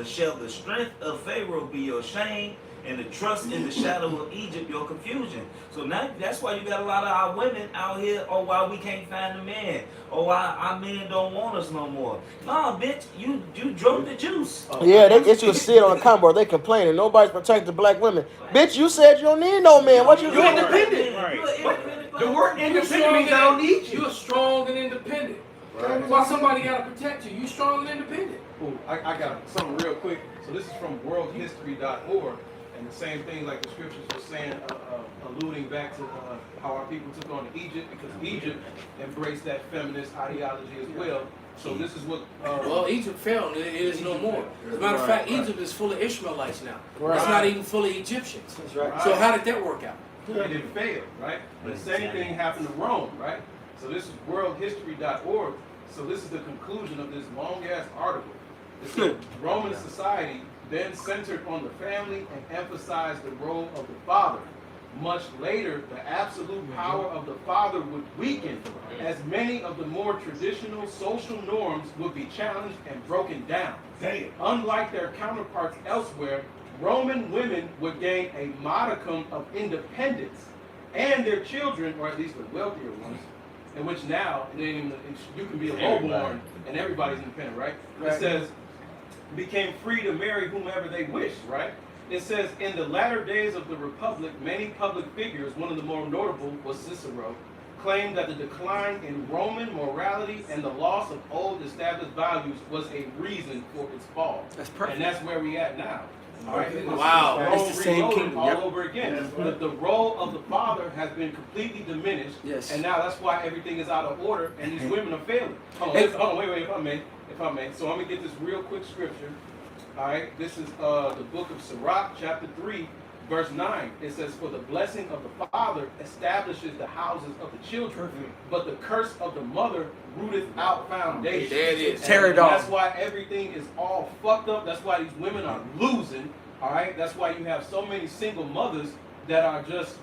shall the strength of Pharaoh be your shame, and the trust in the shadow of Egypt your confusion. So now that's why you got a lot of our women out here, oh, why we can't find a man, oh, why our men don't want us no more. Nah, bitch, you drunk the juice. Yeah, they get you to sit on the combo. They complaining. Nobody's protecting black women. Bitch, you said you don't need no man. What you You're doing? independent. The word independent means I don't need you. You're strong and independent. Right. Why somebody gotta protect you? You strong and independent. Ooh, I got something real quick. So this is from worldhistory.org, and the same thing like the scriptures were saying, alluding back to how our people took on Egypt, because Egypt embraced that feminist ideology as well. So this is what... well, Egypt fell, and it is no more. As a matter of fact, Egypt is full of Ishmaelites now. Right. It's not even full of Egyptians. That's right. So how did that work out? It didn't fail, right? The same thing happened to Rome, right? So this is worldhistory.org. So this is the conclusion of this long-ass article. It said, Roman society then centered on the family and emphasized the role of the father. Much later, the absolute power of the father would weaken, as many of the more traditional social norms would be challenged and broken down. Unlike their counterparts elsewhere, Roman women would gain a modicum of independence, and their children, or at least the wealthier ones, in which now you can be a lowborn and everybody's independent, right? It says, became free to marry whomever they wished, right? It says, in the latter days of the Republic, many public figures, one of the more notable was Cicero, claimed that the decline in Roman morality and the loss of old established values was a reason for its fall. That's perfect. And that's where we at now. All right? Wow. Rome It's the same reloaded kingdom, all yep. over again. The role of the father has been completely diminished. Yes. And now that's why everything is out of order and these women are failing. Hold on, wait, if I may. So I'm going to get this real quick scripture. All right, this is the book of Sirach, chapter 3, verse 9. It says, for the blessing of the father establishes the houses of the children, but the curse of the mother rooteth out foundations. There it is. Tear it And off. that's why everything is all fucked up. That's why these women are losing. All right, that's why you have so many single mothers that are just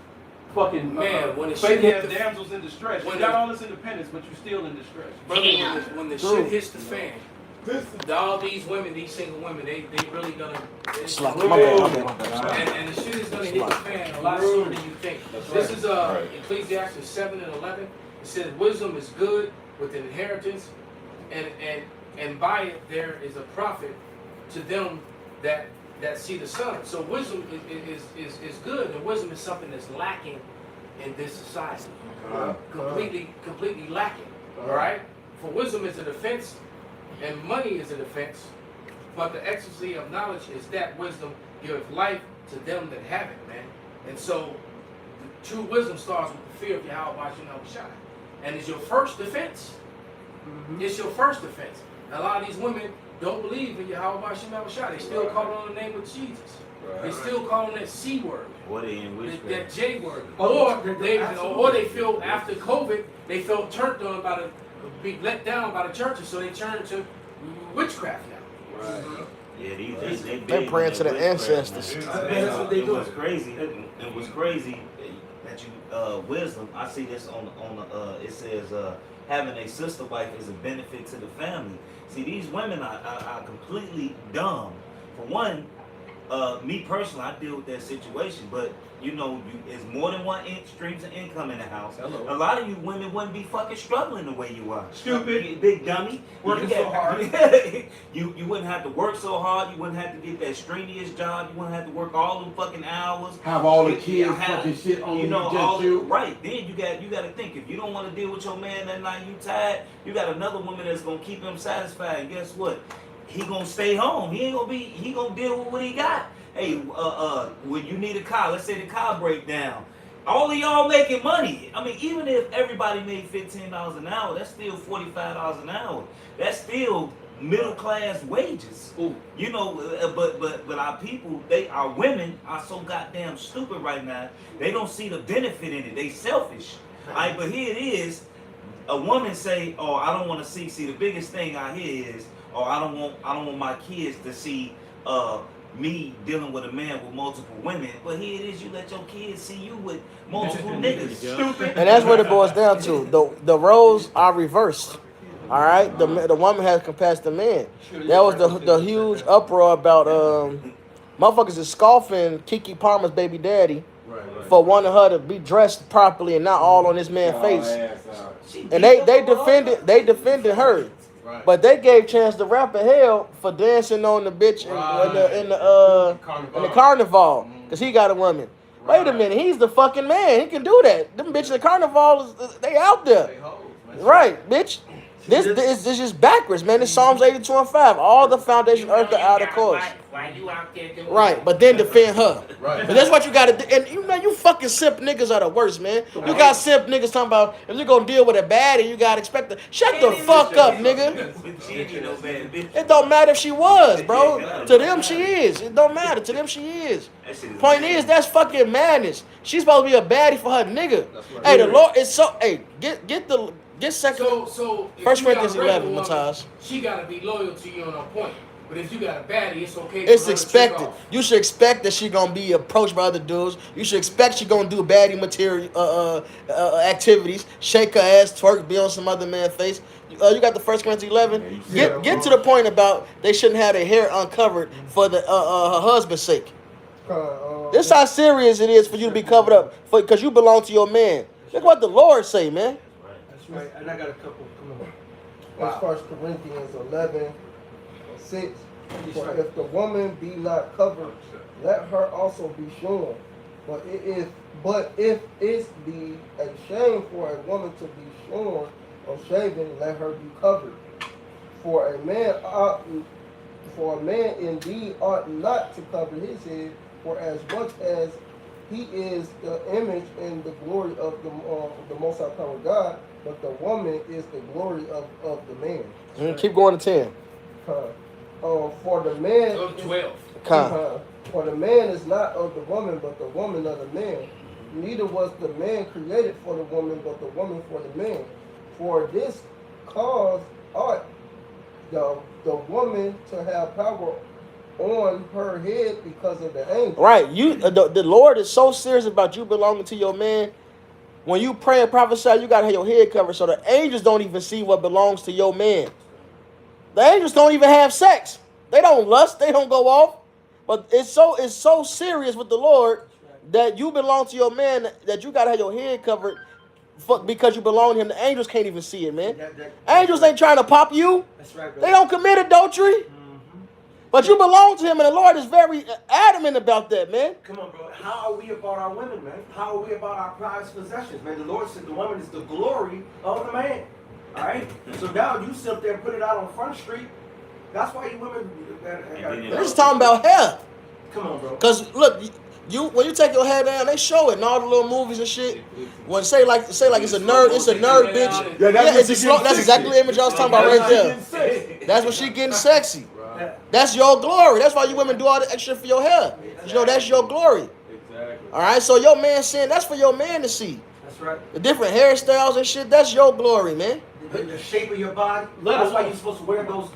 fucking Man, when the fake shit ass hit the- damsels in distress. when You got the- all this independence, but you're still in distress. Brother, when the shit hits the fan, all these women, these single women, they really gonna... Slap. My bad. And the shit is gonna hit the fan a lot sooner than you think. This is Ecclesiastes 7 and 11. It says, wisdom is good with an inheritance, and by it there is a profit to them that see the sun. So wisdom is good, and wisdom is something that's lacking in this society. Completely lacking. All right? For wisdom is a defense, and money is a defense, but the excellency of knowledge is that wisdom giveth life to them that have it, man. And so, the true wisdom starts with the fear of Yahweh Bashim Shai. And it's your first defense. It's your first defense. And a lot of these women don't believe in Yahweh Bashim Shai. They still call on the name of Jesus. They still call on that C word. What they in which That J word. Or they feel after COVID, they felt turned on by be let down by the churches, so they turned to witchcraft now. Right. Yeah, they They're praying to the ancestors. That's what they do. It's crazy. It was crazy that you wisdom. I see this on the it says having a sister wife is a benefit to the family. See, these women are completely dumb. For one, Me personally, I deal with that situation, but you know, it's more than one streams of income in the house. Hello. A lot of you women wouldn't be fucking struggling the way you are. Stupid. You big dummy. Working so hard. you wouldn't have to work so hard. You wouldn't have to get that strenuous job. You wouldn't have to work all them fucking hours. Have all the kids fucking shit on you know, just all you. right. Then you got to think, if you don't want to deal with your man that night, you tired, you got another woman that's gonna keep him satisfied. And guess what? He gonna stay home. He gonna deal with what he got. Hey, when you need a car, let's say the car break down. All of y'all making money. I mean, even if everybody made $15 an hour, that's still $45 an hour. That's still middle class wages. Ooh. You know, but our people, our women are so goddamn stupid right now. They don't see the benefit in it. They selfish. All right, but here it is. A woman say, "Oh, I don't want to see." See, the biggest thing I hear is, "Oh, I don't want my kids to see me dealing with a man with multiple women." But here it is, you let your kids see you with multiple niggas. Stupid. And that's what it boils down to. The roles are reversed. All right, the woman has compassed the man. That was the huge uproar about motherfuckers is scoffing Keke Palmer's baby daddy for wanting her to be dressed properly and not all on this man's face. And they defended her. Right. But they gave Chance the Rapper hell for dancing on the bitch in the carnival because he got a woman. Wait a minute, he's the fucking man. He can do that. Them bitches in the carnival, they out there. Right, bitch. This is just backwards, man. It's Psalms 82:5. All the foundation of earth are out of course. Why you out there doing Right, but then defend her. Right. But that's what you gotta do. And you fucking simp niggas are the worst, man. You got simp niggas talking about if you're gonna deal with a baddie, you gotta expect her. Shut the fuck up, nigga. It don't matter if she was, bro. To them she is. It don't matter. To them she is. Point is, that's fucking madness. She's supposed to be a baddie for her nigga. Hey, the Lord is so. Hey, get second. So if First you got Corinthians a regular 11, woman, Mataj. she gotta be loyal to you on her point. But if you got a baddie, it's okay. It's for her to expected. trick off. You should expect that she gonna be approached by other dudes. You should expect she gonna do baddie material activities, shake her ass, twerk, be on some other man's face. You got the 1 Corinthians 11. Get to the point about they shouldn't have their hair uncovered for the her husband's sake. This how serious it is for you to be covered up because you belong to your man. Look what the Lord say, man. That's right. And I got a couple. Come on. That's 1 Corinthians 11:6. For if the woman be not covered, let her also be shorn. But if it be a shame for a woman to be shorn or shaven, let her be covered. For a man indeed ought not to cover his head, for as much as he is the image and the glory of the Most High Power God, but the woman is the glory of the man. Keep going to 10. For the man Go to 12. For the man is not of the woman, but the woman of the man. Neither was the man created for the woman, but the woman for the man. For this cause ought the woman to have power on her head because of the angel. Right. The Lord is so serious about you belonging to your man. When you pray and prophesy, you gotta have your head covered so the angels don't even see what belongs to your man. The angels don't even have sex. They don't lust. They don't go off. But it's so serious with the Lord that you belong to your man that you gotta have your head covered because you belong to him. The angels can't even see it, man. Angels ain't trying to pop you. That's right, They don't commit adultery. But you belong to him, and the Lord is very adamant about that, man. Come on, bro. How are we about our women, man? How are we about our prized possessions, man? The Lord said the woman is the glory of the man. All right? So now you sit up there and put it out on Front Street. That's why you women... They're just talking about hair. Come on, bro. Because, look, when you take your hair down, they show it in all the little movies and shit. When say like it's a nerd bitch. That's exactly the image I was talking about right there. That's when she getting sexy. That's your glory. That's why you women do all the extra for your hair. You know, that's your glory. Exactly. All right, so your man saying that's for your man to see. That's right. The different hairstyles and shit, that's your glory, man. The shape of your body. That's why you're supposed to wear those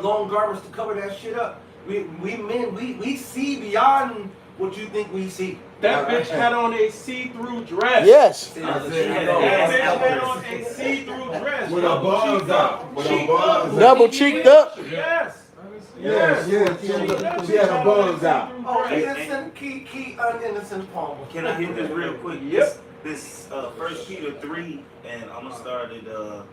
long garments to cover that shit up. We men, we see beyond what you think we see. That bitch had on a see-through dress. Yes. That bitch had on a see-through dress. With her buns out. Double cheeked up. Yes. Yeah, she had her buns out. Oh, innocent, key, uninnocent Palmer. Can I hit this real quick? Yep. This 1 Peter 3, and I'm gonna start it. I'm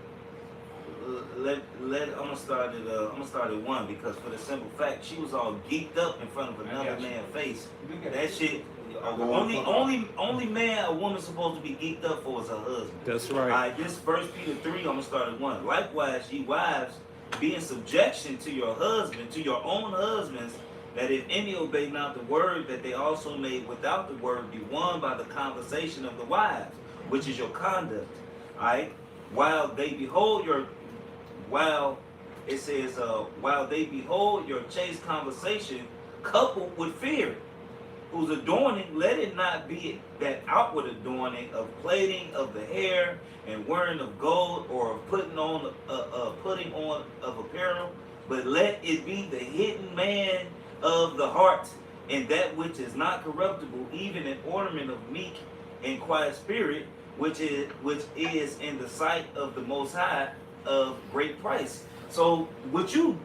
gonna start at 1 because for the simple fact she was all geeked up in front of another man's face. That shit. Only man a woman's supposed to be geeked up for is her husband. That's right. Alright, this 1 Peter 3, I'm gonna start at 1. Likewise, ye wives, be in subjection to your husband, to your own husbands, that if any obey not the word, that they also may without the word be won by the conversation of the wives, which is your conduct. Alright? While they behold your chaste conversation coupled with fear, whose adorning, let it not be that outward adorning of plaiting of the hair and wearing of gold or of putting on of apparel, but let it be the hidden man of the heart, and that which is not corruptible, even an ornament of meek and quiet spirit, which is in the sight of the Most High of great price. So what you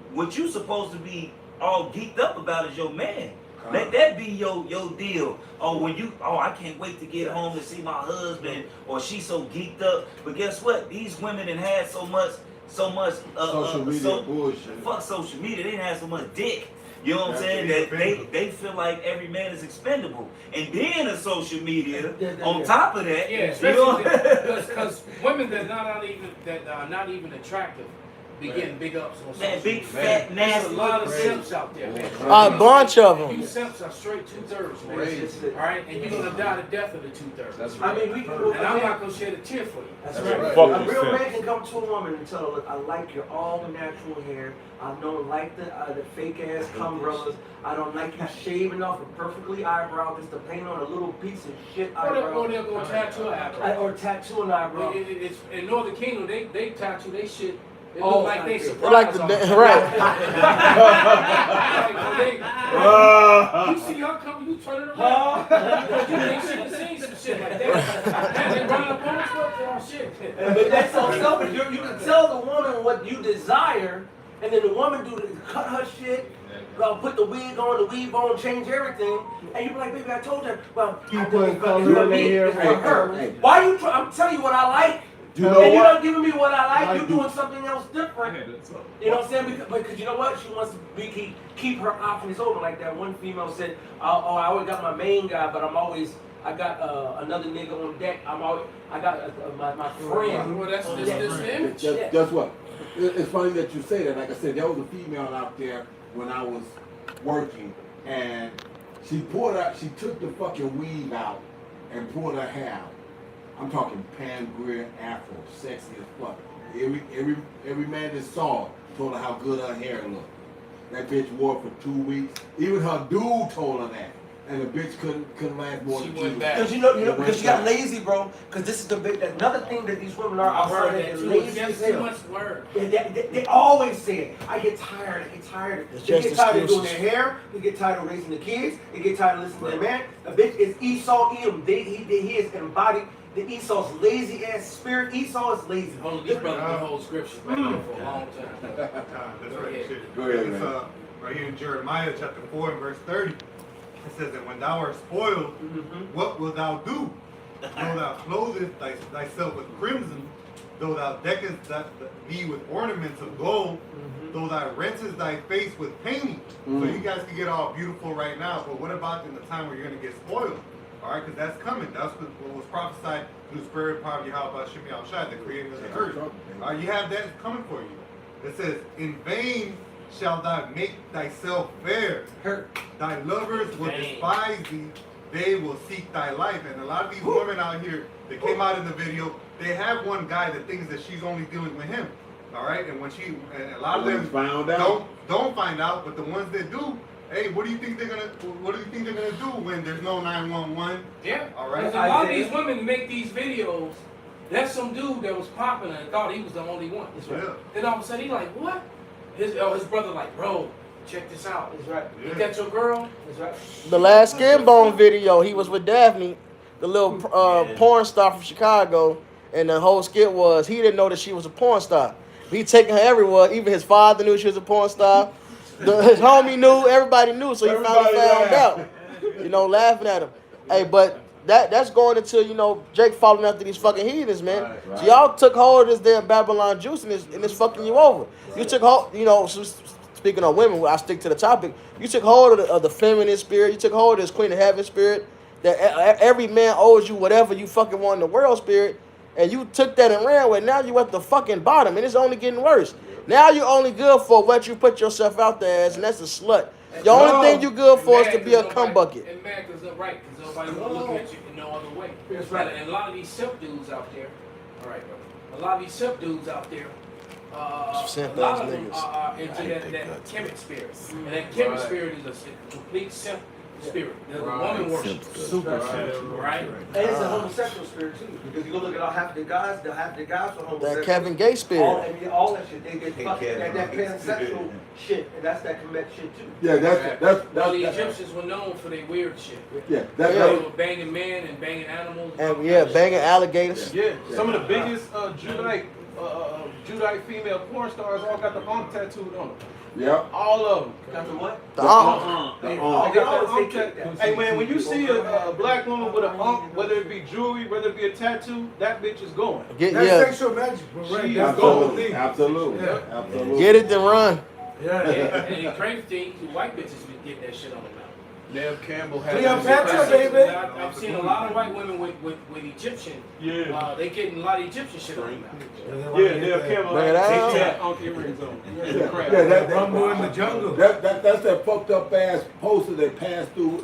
supposed to be all geeked up about is your man. Let that be your deal. I can't wait to get home to see my husband, or she's so geeked up. But guess what? These women done had so much social media bullshit. Fuck social media. They didn't have so much dick. You know what I'm saying? That they feel like every man is expendable. And then a social media on top of that. Yeah, you because women that are not even attractive be getting big ups on social big media. fat nasty. There's a lot of simps out there, man. A bunch of them. You simps are straight 2/3, man. All right, and you're gonna die the death of the 2/3. That's right. I mean, and I'm not gonna shed a tear for you. That's right. A real man can come to a woman and tell her, "Look, I like your all natural hair. I don't like the fake ass umbrellas. I don't like you shaving off a perfectly eyebrow just to paint on a little piece of shit eyebrow. Or they'll go tattoo an eyebrow. Or tattoo an eyebrow. It's in Northern Kingdom, they tattoo they shit. It look like they surprised. Like the right. You see her coming, you turn it around. You ain't seen some shit like that. And they run up on us, oh shit. But that's so selfish. You can tell the woman what you desire, and then the woman cut her shit, put the wig on, the weave on, change everything, and you be like, baby, I told her, well, keep putting color in it's for her. Why you? I'm telling you what I like. You know and you're what? not giving me what I like. You're doing something else different. You know what I'm saying? Because you know what? She wants to keep her options open. Like that one female said, I always got my main guy, but I got another nigga on deck. I got my friend. Well, that's image. That's what. It's funny that you say that. Like I said, there was a female out there when I was working, and she took the fucking weave out and pulled her hair out. I'm talking Pam Grier afro, sexy as fuck. Every man that saw it told her how good her hair looked. That bitch wore it for 2 weeks. Even her dude told her that. And the bitch couldn't last more than 2 weeks. Because you know, because she got lazy, bro. Because this is another thing that these women are outside of lazy as hell. Too much word. They always say it. I get tired. They get tired of doing their hair. They get tired of raising the kids. They get tired of listening to their man. The bitch is Esau Edom. He is embodied the Esau's lazy ass spirit. Esau is lazy. This brother been whole scripture right here for a long time. That's right. Go ahead, man. Right here in Jeremiah chapter 4 and verse 30. It says that when thou art spoiled, what wilt thou do? Though thou clothest thyself with crimson, though thou deckest thee with ornaments of gold, though thou rentest thy face with painting. So you guys can get all beautiful right now, but what about in the time where you're going to get spoiled? All right, because that's coming. That's what was prophesied through the spirit of poverty, how about Shimei Al-Shai, the creator of the earth. All right, you have that coming for you. It says, in vain shalt thou make thyself fair. Thy lovers will despise thee. They will seek thy life. And a lot of these women out here that came out in the video, they have one guy that thinks that she's only dealing with him. All right, and and a lot of them don't find out, but the ones that do, hey, what do you think they're gonna do when there's no 911? Yeah. All right. A lot of these women make these videos. There's some dude that was popular and thought he was the only one. That's right. Then all of a sudden he like, what? His brother like, bro, check this out. That's right. Yeah. Is that your girl? That's right. The last Skin Bone video, he was with Daphne, the little porn star from Chicago, and the whole skit was he didn't know that she was a porn star. He taking her everywhere. Even his father knew she was a porn star. His homie knew, everybody knew, so he finally found out. You know, laughing at him. Hey, but that's going into, you know, Jake following after these fucking heathens, man. Right. So y'all took hold of this damn Babylon juice and it's fucking you over. You took hold, you know, speaking of women, I stick to the topic. You took hold of the feminine spirit. You took hold of this Queen of Heaven spirit. That every man owes you whatever you fucking want in the world spirit. And you took that and ran with it. Now you at the fucking bottom, and it's only getting worse. Now you're only good for what you put yourself out there as, and that's a slut. The only thing you good for is to be a cum bucket. And man, because right, because nobody will look at you in no other way. That's right. And a lot of these simp dudes out there, all right, bro. A lot of these simp dudes out there, a lot of them are into that Kemet spirit. And that Kemet spirit is a complete simp spirit. There's a woman worship. Super right? And it's a homosexual spirit too. Because you go look at all half the guys are homosexual. That Kevin Gay spirit. All that shit. They get fucked. That pansexual shit. And that's that Kemet shit too. Yeah, that's well, the Egyptians were known for their weird shit. Yeah, they were banging men and banging animals. And banging alligators. Yeah, some of the biggest Judite female porn stars all got the Ankh tattooed on them. Yeah. All of them. Got the what? The Ankh. They got the Ankh tattoo. Hey man, when you see a black woman with an Ankh, whether it be jewelry, whether it be a tattoo, that bitch is going. That's sexual magic, bro. Right? That's Absolutely. the Absolutely. Yeah. Absolutely. Get it then run. Yeah. And the crazy thing, the white bitches be getting that shit on them now. Nev Campbell has Cleopatra, baby. I've seen a lot of white women with Egyptian. Yeah. They getting a lot of Egyptian shit on them now. Yeah, Nev Campbell Bring it out. has Ankh earrings on. Yeah, that Rumble in the jungle. That's that fucked up ass poster that passed through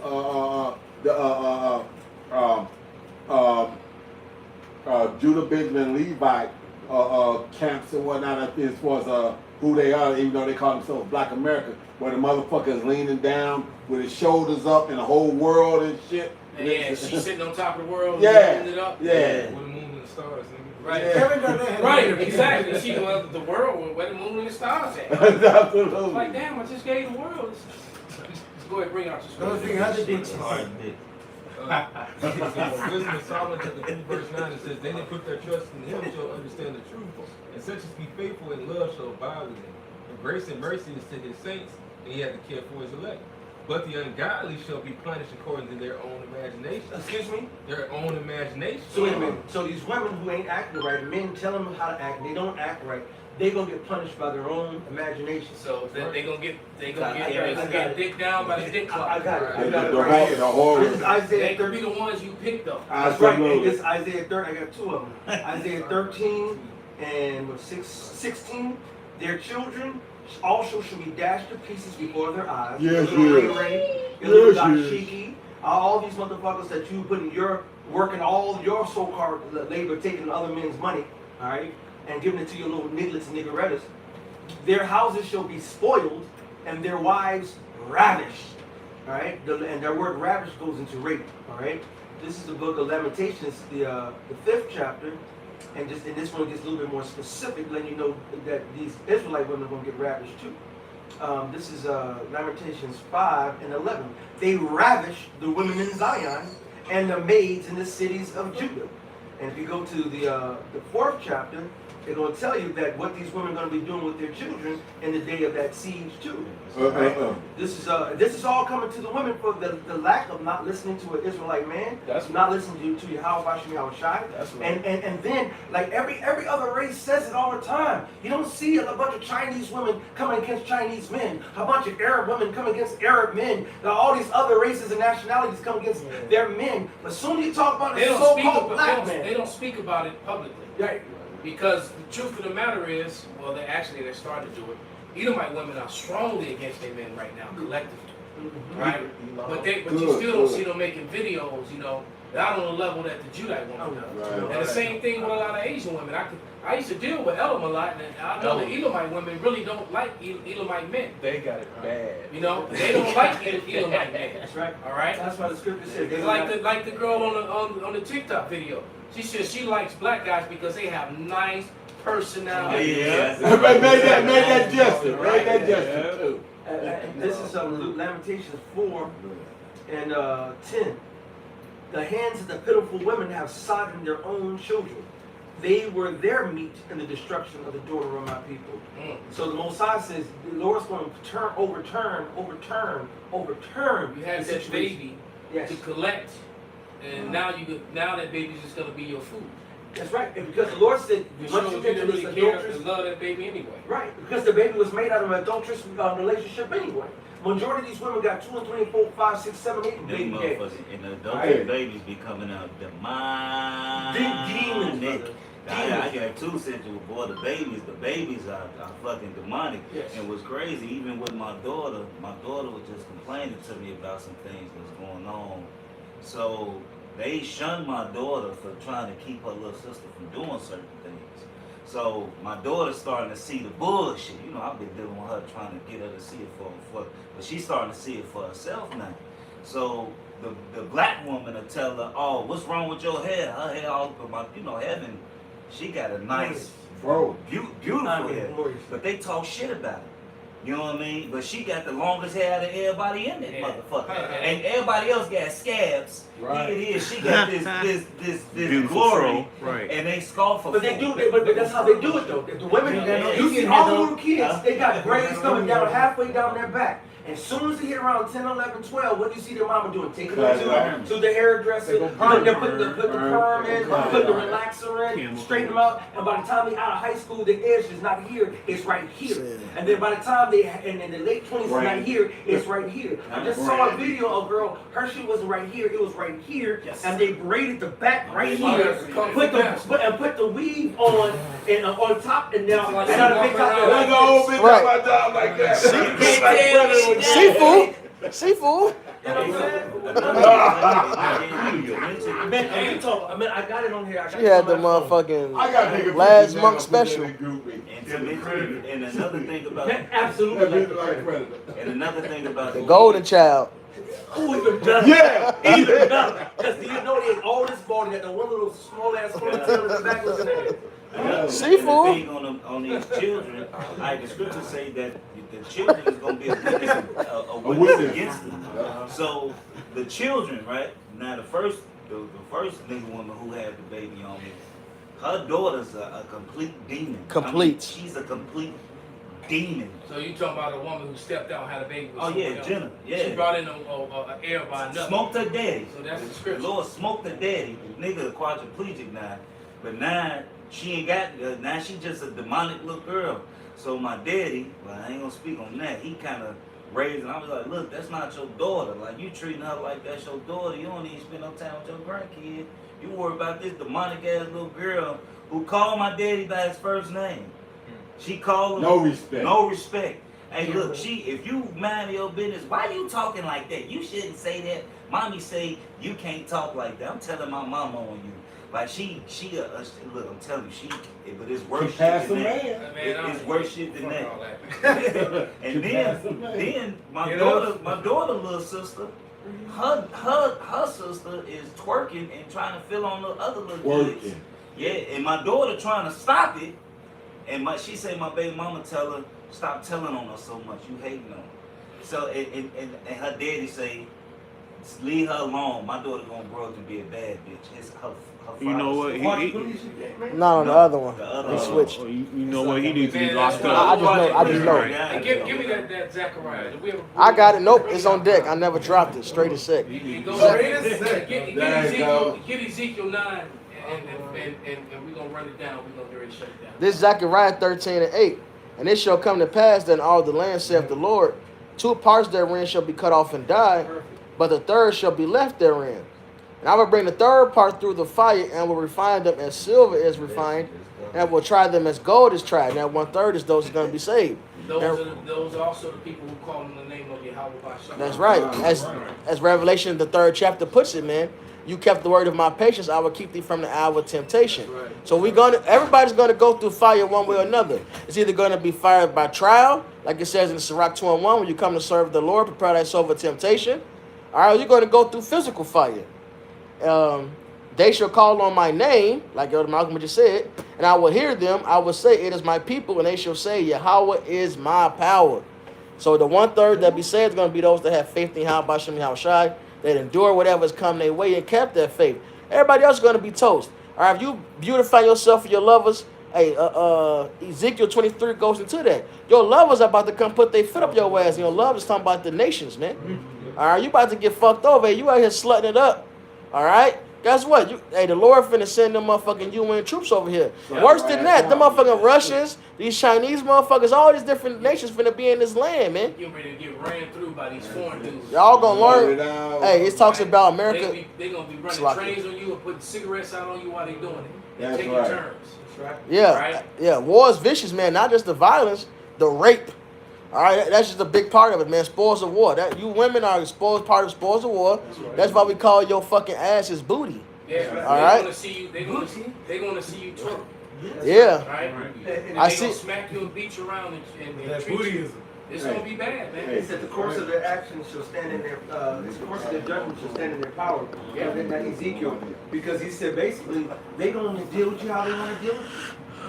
Judah Benjamin Levi camps and whatnot as far as who they are, even though they call themselves Black America, where the motherfucker is leaning down with his shoulders up and the whole world and shit. Yeah, she's sitting on top of the world. Yeah. Holding it up. Yeah. With the moon and the stars, nigga. Right. Yeah. Right, exactly. She the world where the moon and the stars at. Absolutely. Like, damn, I just gave the world. Let's go ahead and bring out your Those things have to be Wisdom of Solomon chapter 2 verse 9, it says, "They that put their trust in him shall understand the truth, and such as be faithful in love shall abide with him. And grace and mercy is to his saints, and he hath to care for his elect. But the ungodly shall be punished according to their own imagination." Excuse me? Their own imagination. So wait a minute. So these women who ain't acting right, men tell them how to act, and they don't act right, they gonna get punished by their own imagination. So they gonna get dick down by the dick club. I got it. I The got it whole- right the here. whole- This is They Isaiah could be 13. the ones you picked up. That's right. And Absolutely. this Isaiah 13. I got two of them. Isaiah 13 and 16. Their children also shall be dashed to pieces before their eyes. Yes, Little yes. Ray, Yes, little yes. Dashiki, all these motherfuckers that you put in your working all your so-called labor, taking other men's money, all right, and giving it to your little nigglets and niggerettas. Their houses shall be spoiled, and their wives ravished. All right, and their word ravish goes into rape. All right, this is the book of Lamentations, the 5th chapter, and this one gets a little bit more specific, letting you know that these Israelite women are going to get ravished too. This is Lamentations 5 and 11. They ravish the women in Zion and the maids in the cities of Judah. And if you go to the 4th chapter, they're going to tell you that what these women are going to be doing with their children in the day of that siege too. Right? This is all coming to the women for the lack of not listening to an Israelite man. That's not listening to Yahweh Shai. And then like every other race says it all the time. You don't see a bunch of Chinese women coming against Chinese men, a bunch of Arab women coming against Arab men. All these other races and nationalities come against their men. But as soon as you talk about the so-called black man, they don't speak about it publicly. Right. Because the truth of the matter is, well, they're starting to do it. Edomite women are strongly against their men right now, collectively, right? But you still don't see them making videos, you know, not on the level that the Judite woman does. And the same thing with a lot of Asian women. I used to deal with Elam a lot, and I know the Edomite women really don't like Edomite men. They got it bad. You know, they don't like Edomite men. That's right. All right. That's why the scripture said. It's like the girl on the TikTok video. She says she likes black guys because they have nice personality. Yeah. Made that gesture. Made that gesture too. This is Lamentations 4 and 10. The hands of the pitiful women have sodden their own children. they were their meat in the destruction of the daughter of my people. So the Most High says the Lord's going to overturn You had the that situation. baby Yes. to collect, and now that baby's just gonna be your food. That's right. And because the Lord said, You once you get to really this care adulterous, and love that baby anyway. right? Because the baby was made out of an adulterous relationship anyway. Majority of these women got 2 and 3 and 4, 5, 6, 7, 8 Them baby daddies. motherfuckers and the adult babies be coming out demonic. Demons. I got 2 centuries, boy. The babies are fucking demonic. Yes. And what's crazy, even with my daughter was just complaining to me about some things that's going on. So they shunned my daughter for trying to keep her little sister from doing certain things. So my daughter's starting to see the bullshit. You know, I've been dealing with her, trying to get her to see it for but she's starting to see it for herself now. So the black woman will tell her, "Oh, what's wrong with your hair? Her hair all up my, heaven. She got a nice, beautiful hair." But they talk shit about it. You know what I mean? But she got the longest hair out of everybody in that motherfucker. And everybody else got scabs. Right. Here it is. She got this Beautiful glory. fro. Right. And they scoff her. But they do, but that's how they do it though. The women, you see all the little kids, they got braids coming down halfway down their back. And as soon as they hit around 10, 11, 12, what do you see their mama doing? Taking them to the hairdresser, put the perm in, put the relaxer in, straighten them out. And by the time they out of high school, the edge is not here, it's right here. And then by the time they, and in the late 20s, it's not here, it's right here. I just saw a video of a girl, her shit wasn't right here, it was right here. And they braided the back right here, put the weave on, and on top, and now, and now the big top. Like the old bitch on my job like that. Seafood. Seafood. You know what I'm saying? Man, I got it on here. She had the motherfucking last month special. And another thing about absolutely, and another thing about The golden child. Who even does Yeah, even better. Because you know they had all this ball, they had the one little small ass ponytail in the back of his head. Seafood. The thing on these children, the scriptures say that the children is going to be a witness against them. So the children, right now, the first nigga woman who had the baby on me, her daughter's a complete demon. Complete. She's a complete demon. So you talking about a woman who stepped out and had a baby with someone else? Jenna. Yeah. She brought in an heir by another. Smoked her daddy. So that's the scripture. Lord smoked her daddy. Nigga a quadriplegic now. But now she ain't got, now she just a demonic little girl. So my daddy, well, I ain't gonna speak on that. He kind of raised, and I was like, look, that's not your daughter. Like, you treating her like that's your daughter. You don't even spend no time with your grandkid. You worry about this demonic ass little girl who called my daddy by his first name. She called him. No respect. No respect. Hey, look, if you mind your business, why you talking like that? You shouldn't say that. Mommy say you can't talk like that. I'm telling my mama on you. Like look, I'm telling you, but it's worse shit than that. It's worse shit than that. And then my daughter little sister, her sister is twerking and trying to fill on the other little kids. Yeah, and my daughter trying to stop it, and she say my baby mama tell her stop telling on her so much. You hating on her. So and her daddy say, leave her alone. My daughter gonna grow up to be a bad bitch. It's her. You know what? Not on the other one. They switched. You know what? He needs to be locked up. I just know. Hey, give me that Zachariah. I got it. Nope, it's on deck. I never dropped it. Straight as sick. Get Ezekiel 9, and we're going to run it down. We're going to really shut it down. This Zechariah 13:8. And it shall come to pass that in all the land, saith the Lord, 2 parts therein shall be cut off and die, but the third shall be left therein. And I will bring the third part through the fire, and will refine them as silver is refined, and will try them as gold is tried. Now 1/3 is those who are going to be saved. Those are also the people who call in the name of Yahweh Bashem. That's right. As Revelation, the 3rd chapter puts it, man. You kept the word of my patience. I will keep thee from the hour of temptation. So everybody's gonna go through fire one way or another. It's either gonna be fire by trial, like it says in Sirach 2:1, when you come to serve the Lord, prepare thyself for temptation. All right, you're gonna go through physical fire. They shall call on my name, like Elder Malcolm just said, and I will hear them. I will say, it is my people, and they shall say, Yahweh is my power. So the 1/3 that be saved is going to be those that have faith in Yahweh Bashem Yahushai, that endure whatever's come their way and kept their faith. Everybody else is going to be toast. All right, if you beautify yourself for your lovers, hey, Ezekiel 23 goes into that. Your lovers are about to come put their foot up your ass, and your love is talking about the nations, man. All right, you about to get fucked over. You out here slutting it up. All right, guess what? The Lord finna send them motherfucking UN troops over here. Worse than that, the motherfucking Russians, these Chinese motherfuckers, all these different nations finna be in this land, man. You're ready to get ran through by these foreign dudes. Y'all gonna learn. Hey, it talks about America. They gonna be running trains on you and putting cigarettes out on you while they doing it. They're taking turns. That's right. Yeah, right? Yeah. War is vicious, man. Not just the violence, the rape. All right, that's just a big part of it, man. Spoils of war. That you women are exposed part of spoils of war. That's why we call your fucking asses booty. Yeah. All right. They gonna see you. They gonna see you twerk. Yeah. Right. And I they see. gonna smack you and beat you around and That treat you. bootyism. It's gonna be bad, man. It said the course of their actions shall stand in their, the course of their judgment shall stand in their power. Yeah, in that Ezekiel, because he said basically they gonna deal with you how they want to deal with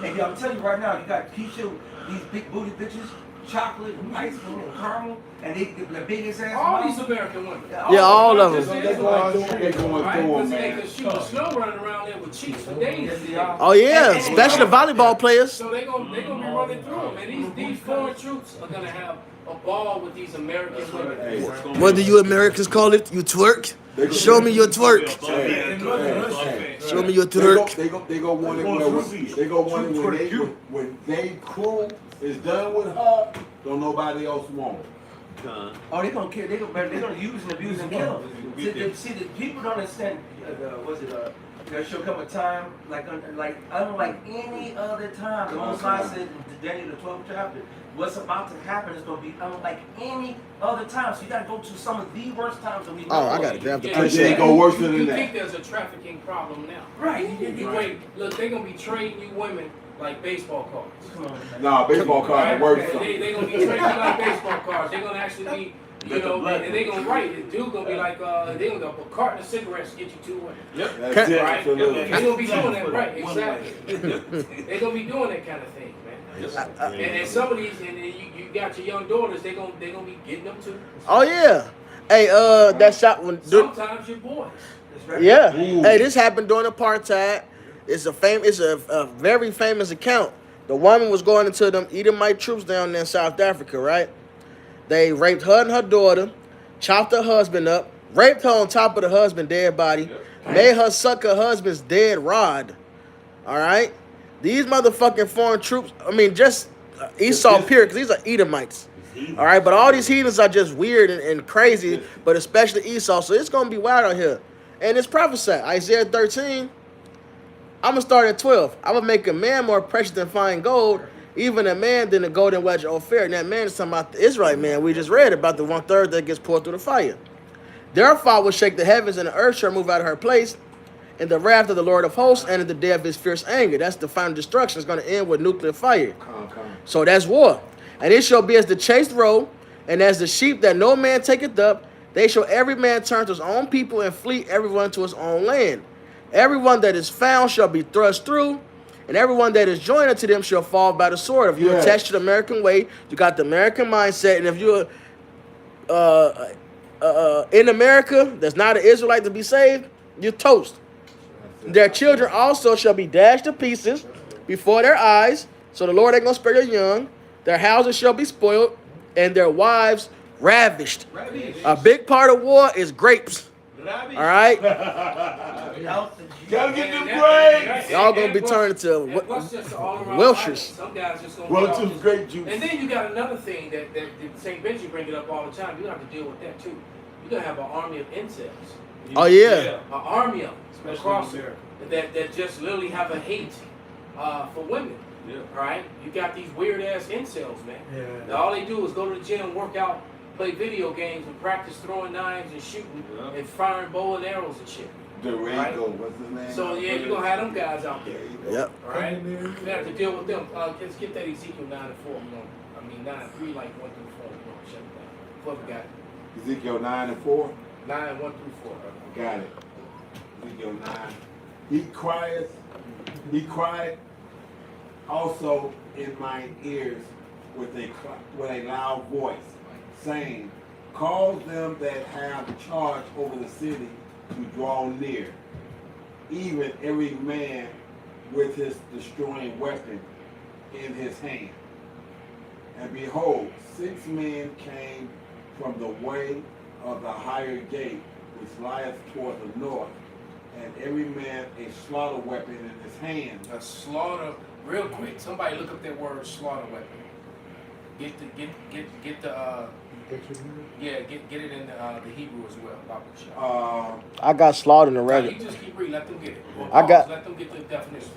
you. And I'm telling you right now, you got Keisha, these big booty bitches, chocolate and ice cream and caramel, and they the biggest ass. All these American women. Yeah, all of them. They're going through them, They man. can shoot the snow running around there with cheeks for days. Oh yeah, especially the volleyball players. So they gonna be running through them, and these foreign troops are gonna have a ball with these American women. What do you Americans call it? You twerk? Show me your twerk. Show me your twerk. They go want it when they crew is done with her. Don't nobody else want it. Oh, they're gonna kill. They're gonna use and abuse and kill. See, the people don't understand. There shall come a time unlike any other time. The Most High said in Daniel the 12th chapter, what's about to happen is going to be unlike any other time. So you got to go to some of the worst times that we know. Oh, I gotta grab the Yeah, push. They go worse than You that. think there's a trafficking problem now? Right. You wait. Look, they're gonna be trading you women like baseball cards. Come on. Nah, baseball cards are worse. They're gonna be trading you like baseball cards. They're gonna actually be. You know, and they're gonna write. The dude gonna be like, they're gonna go a carton of cigarettes to get you 2 women. That's it. Right? Absolutely. They're gonna be doing that, right? Exactly. They're gonna be doing that kind of thing, man. And some of these, and you got your young daughters. They're gonna be getting them too. Oh yeah. Hey, that shot when. Sometimes your boys. Yeah. Hey, this happened during apartheid. It's a very famous account. The woman was going into them Edomite troops down there in South Africa, right? They raped her and her daughter, chopped her husband up, raped her on top of the husband's dead body, made her suck her husband's dead rod. All right? These motherfucking foreign troops, I mean, just Esau period, because these are Edomites. All right? But all these heathens are just weird and crazy, but especially Esau. So it's going to be wild out here. And it's prophesied. Isaiah 13, I'm going to start at 12. I will make a man more precious than fine gold, even a man than a golden wedge of Ophir. And that man is talking about the Israelite man we just read about, the 1/3 that gets poured through the fire. Therefore I will shake the heavens, and the earth shall move out of her place, and the wrath of the Lord of hosts and in the day of his fierce anger. That's the final destruction. It's going to end with nuclear fire. So that's war. And it shall be as the chased roe, and as the sheep that no man taketh up, they shall every man turn to his own people and flee everyone to his own land. Everyone that is found shall be thrust through, and everyone that is joined unto them shall fall by the sword. If you're attached to the American way, you got the American mindset, and if you're in America that's not an Israelite to be saved, you're toast. Their children also shall be dashed to pieces before their eyes, so the Lord ain't gonna spare your young. Their houses shall be spoiled, and their wives ravished. A big part of war is grapes. All right? Gotta get them grapes. Y'all gonna be turning to Welshers. Some guys just gonna Well, be too off. grape juice. And then you got another thing that St. Benji bring it up all the time. You have to deal with that too. You're gonna have an army of incels. Oh yeah. An army of them Especially across in America. that just literally have a hate for women. Yeah. Right? You got these weird ass incels, man. Yeah. Now, all they do is go to the gym, work out, play video games, and practice throwing knives and shooting and firing bow and arrows and shit. Durango, what's his name? So yeah, you're gonna have them guys out there. Yep. All right? You have to deal with them. Let's get that Ezekiel 9 and 4. I mean 9 and 3, like 1 through 4. Shut it down. Whoever got it. Ezekiel 9 and 4. 9, 1 through 4. Got it. Ezekiel 9. He cried also in mine ears with a loud voice, saying, cause them that have charge over the city to draw near. even every man with his destroying weapon in his hand. And behold, 6 men came from the way of the higher gate, which lieth toward the north, and every man a slaughter weapon in his hand. A slaughter, real quick. Somebody look up that word slaughter weapon. Get it in the Hebrew as well. I got slaughtered in the Now, regular. you just keep reading. Let them get it. Well, I got- let them get the definition.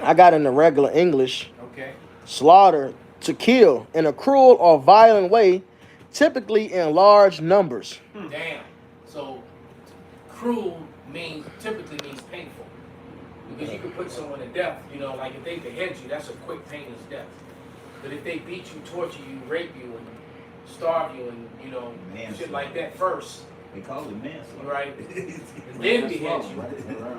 I got in the regular English. Okay. Slaughter, to kill in a cruel or violent way, typically in large numbers. Damn. So, cruel typically means painful. Because you can put someone to death, you know, like if they behead you, that's a quick, painless death. But if they beat you, torture you, rape you, and starve you, and, you know, shit like that first. They call it manslaughter. Right. And then behead you.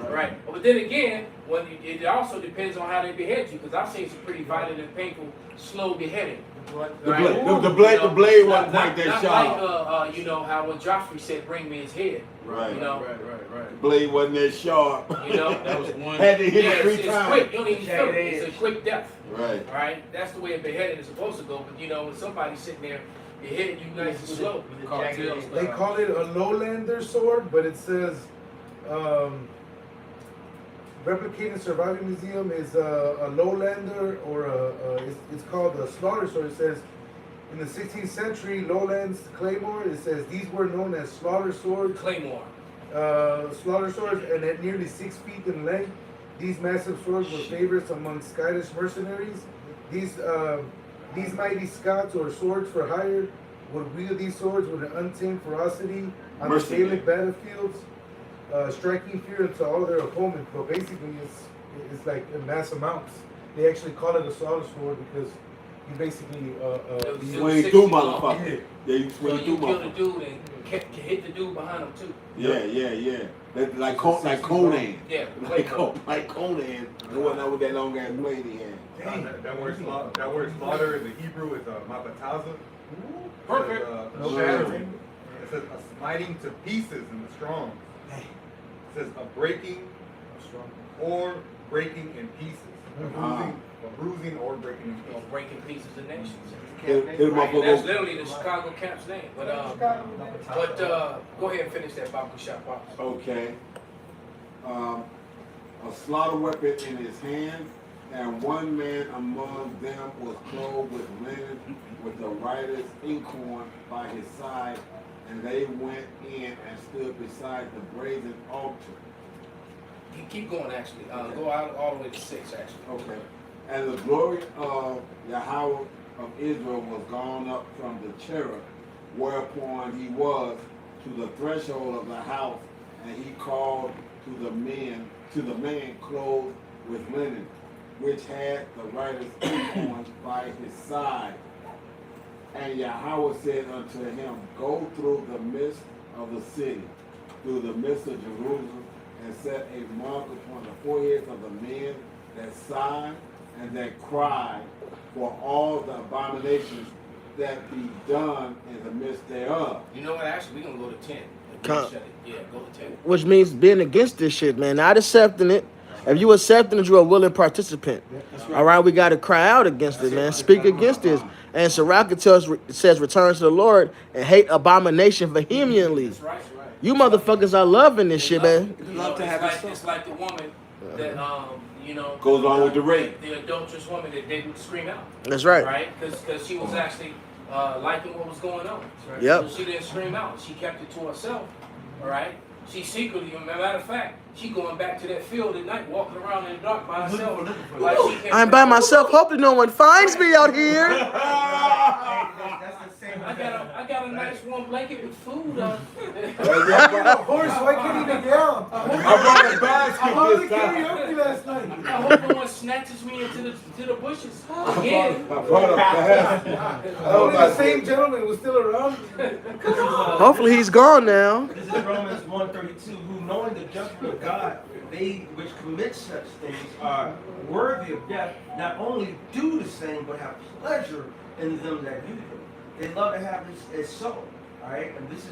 Right. But then again, it also depends on how they behead you, because I've seen some pretty violent and painful, slow beheading. The blade wasn't quite that Not sharp. like, you know, how when Joffrey said, bring me his head. Right. You know? The blade wasn't that sharp. You know? That was one. Had to hit Yeah, it 3 it's times. quick. You don't even feel it. It's a quick death. Right. Right? That's the way a beheading is supposed to go. But, you know, when somebody's sitting there, beheading you nice and slow. They call it a lowlander sword, but it says replicated surviving museum is a lowlander, or it's called a slaughter sword. It says in the 16th century lowlands claymore. It says these were known as slaughter swords. Claymore. Slaughter swords, and at nearly 6 feet in length. These massive swords were favorites among Scottish mercenaries. These mighty Scots, or swords for hire, would wield these swords with an untamed ferocity on the Gaelic battlefields, striking fear into all their opponents. But basically, it's like in mass amounts. They actually call it a slaughter sword because you basically swing through motherfucker. Yeah, you swing So through you kill the motherfucker. dude and can hit the dude behind him too. Yeah. Like Conan. Yeah. Like Conan. The one that with that long ass blade he had. That word slaughter in the Hebrew is mabataza. Perfect. Shattering. It says a smiting to pieces in the strong. It says a breaking or breaking in pieces. A bruising or breaking in pieces. Breaking pieces of nations. Hit Right, and that's literally the Chicago camp's name. But go ahead and finish that Baku shot, Pops. Okay. A slaughter weapon in his hand, and one man among them was clothed with linen, with the writer's inkhorn by his side, and they went in and stood beside the brazen altar. Keep going, actually. Go out all the way to 6, actually. Okay. And the glory of Yahweh of Israel was gone up from the cherub, whereupon he was to the threshold of the house, and he called to the man clothed with linen, which had the writer's inkhorn by his side. And Yahweh said unto him, go through the midst of the city, through the midst of Jerusalem, and set a mark upon the foreheads of the men that sigh and that cry for all the abominations that be done in the midst thereof. You know what? Actually, we're going to go to 10. Yeah, go to 10. Which means being against this shit, man. Not accepting it. If you accepting it, you're a willing participant. All right, we got to cry out against it, man. Speak against this. And Sirach says, return to the Lord and hate abomination vehemently. That's right. You motherfuckers are loving this shit, man. It's like the woman that, you know, goes on with the rape. The adulterous woman that didn't scream out. That's right. Right? Because she was actually liking what was going on. Right? Yep. So she didn't scream out. She kept it to herself. All right? She secretly, as a matter of fact, she going back to that field at night, walking around in the dark by herself. Like she can't I'm by myself, hoping no one finds me out here. I got a nice warm blanket with food on. Horse, why can't he get down? I brought a basket I was this time. karaoke last night. I hope no one snatches me into the bushes again. I brought a basket. Only the same gentleman was still around. Hopefully he's gone now. This is Romans 1:32, who knowing the judgment of God, they which commit such things are worthy of death, not only do the same, but have pleasure in them that do them. They love to have this as so. All right, and this is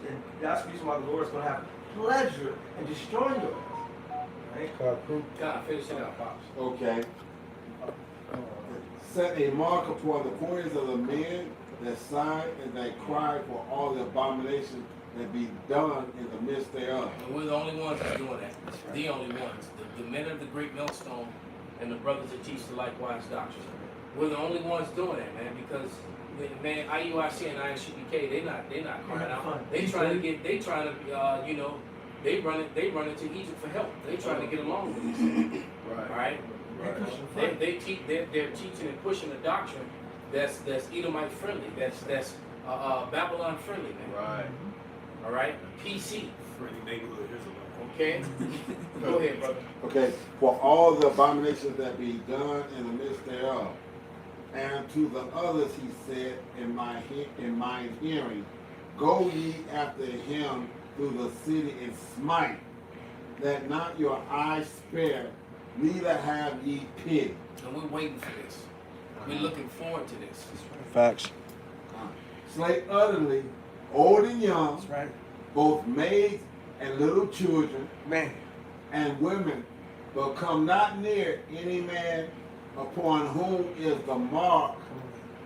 and that's the reason why the Lord is going to have pleasure in destroying your life. God, finish it out, Pops. Okay. Set a mark upon the foreheads of the men that sigh and that cry for all the abominations that be done in the midst thereof. And we're the only ones that's doing that. The only ones. The men of the great millstone and the brothers that teach the likewise doctrine. We're the only ones doing that, man, because man, IUIC and ISUPK, they not crying out. They trying to you know, they run into Egypt for help. They trying to get along with this. Right. They're teaching and pushing a doctrine that's Edomite friendly, that's Babylon friendly, man. Right. All right, PC. Friendly neighborhood Israelite. Okay. Go ahead, brother. Okay, for all the abominations that be done in the midst thereof. And to the others he said in mine hearing, go ye after him through the city and smite, that not your eyes spare, neither have ye pity. And we're waiting for this. We're looking forward to this. Facts. Slay utterly, old and young, That's right. both maids and little children, Man. and women, but come not near any man upon whom is the mark,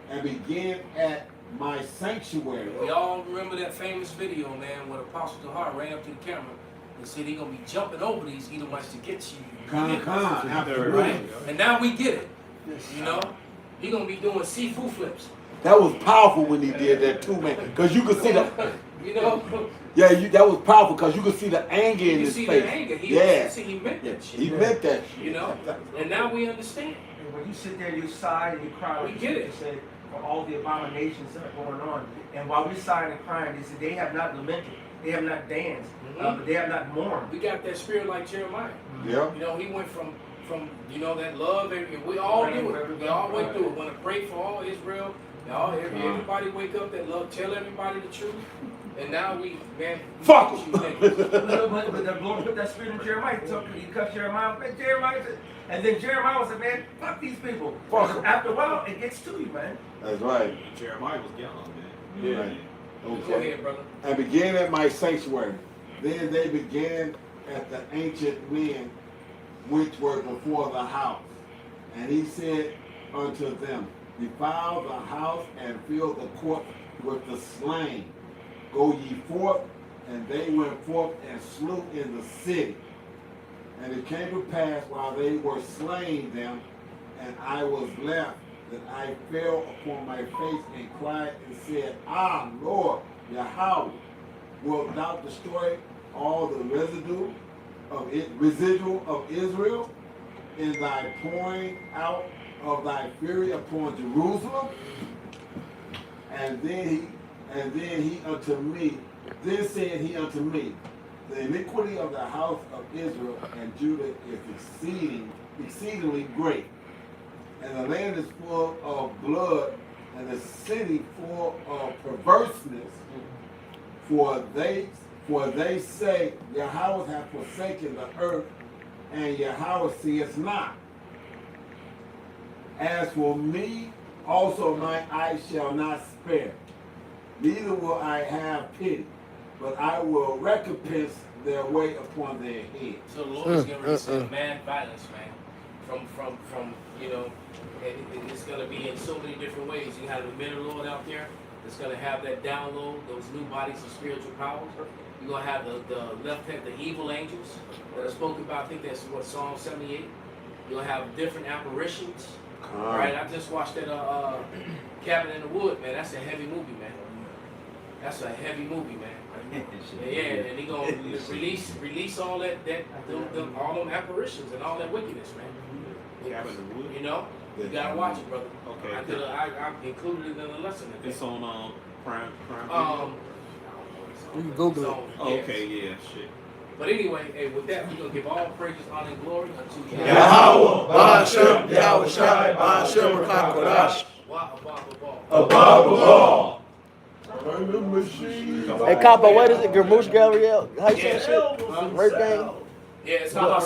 and begin at my sanctuary. We all remember that famous video, man, when Apostle Tahar ran up to the camera and said he's gonna be jumping over these Edomites to get you. Absolutely. Right? And now we get it. You know? He's gonna be doing Sifu flips. That was powerful when he did that too, man. Because you could see the, You know? yeah, that was powerful because you could see the anger in You his see face. the anger. He meant that shit. He meant that shit. You know? And now we understand. And when you sit there, you sigh and you cry. We get it. Say, for all the abominations that are going on. And while we sighing and crying, they said they have not lamented, they have not danced, but they have not mourned. We got that spirit like Jeremiah. Yeah. You know, he went from you know, that love, and we all do it. We all went through it. Want to pray for all Israel. Everybody wake up that love, tell everybody the truth. And now we, man, fuck you. But the Lord put that spirit in Jeremiah. He cut Jeremiah. Jeremiah said, and then Jeremiah said, man, fuck these people. Fuck 'em. After a while, it gets to you, man. That's right. Jeremiah was young, man. Yeah. Right. Okay. Go ahead, brother. And began at my sanctuary. Then they began at the ancient men which were before the house. And he said unto them, defile the house and fill the court with the slain. Go ye forth. And they went forth and slew in the city. And it came to pass while they were slaying them, and I was left, that I fell upon my face and cried and said, Ah, Lord, Yahweh, wilt thou destroy all the residual of Israel in thy pouring out of thy fury upon Jerusalem? And then he unto me, then said he unto me, the iniquity of the house of Israel and Judah is exceedingly great, and the land is full of blood, and the city full of perverseness. For they say, Yahweh hath forsaken the earth, and Yahweh seeth not. As for me, also my eyes shall not spare, neither will I have pity, but I will recompense their way upon their head. So the Lord is going to send mad violence, man. From you know, and it's going to be in so many different ways. You have the men of the Lord out there that's going to have that download, those new bodies of spiritual powers. You're going to have the left hand, the evil angels that are spoken about. I think that's what, Psalm 78. You're going to have different apparitions. Right? I just watched that Cabin in the Wood, man. That's a heavy movie, man. That's a heavy movie, man. Yeah, and he gonna release all that all them apparitions and all that wickedness, man. Cabin in the Wood? You know, you gotta watch it, brother. Okay. I included it in the lesson today. It's on Prime You can Google it. So, yeah. Okay, yeah, shit. But anyway, hey, with that, we're gonna give all praises, honor, and glory unto Yahweh, Ba'ashem, Yahweh Shai, Ba'ashem, Rakakodash. Above Hey, Copper, what is it? Gamoosh Gallery? How you say that shit? Rape game? Yeah, it's not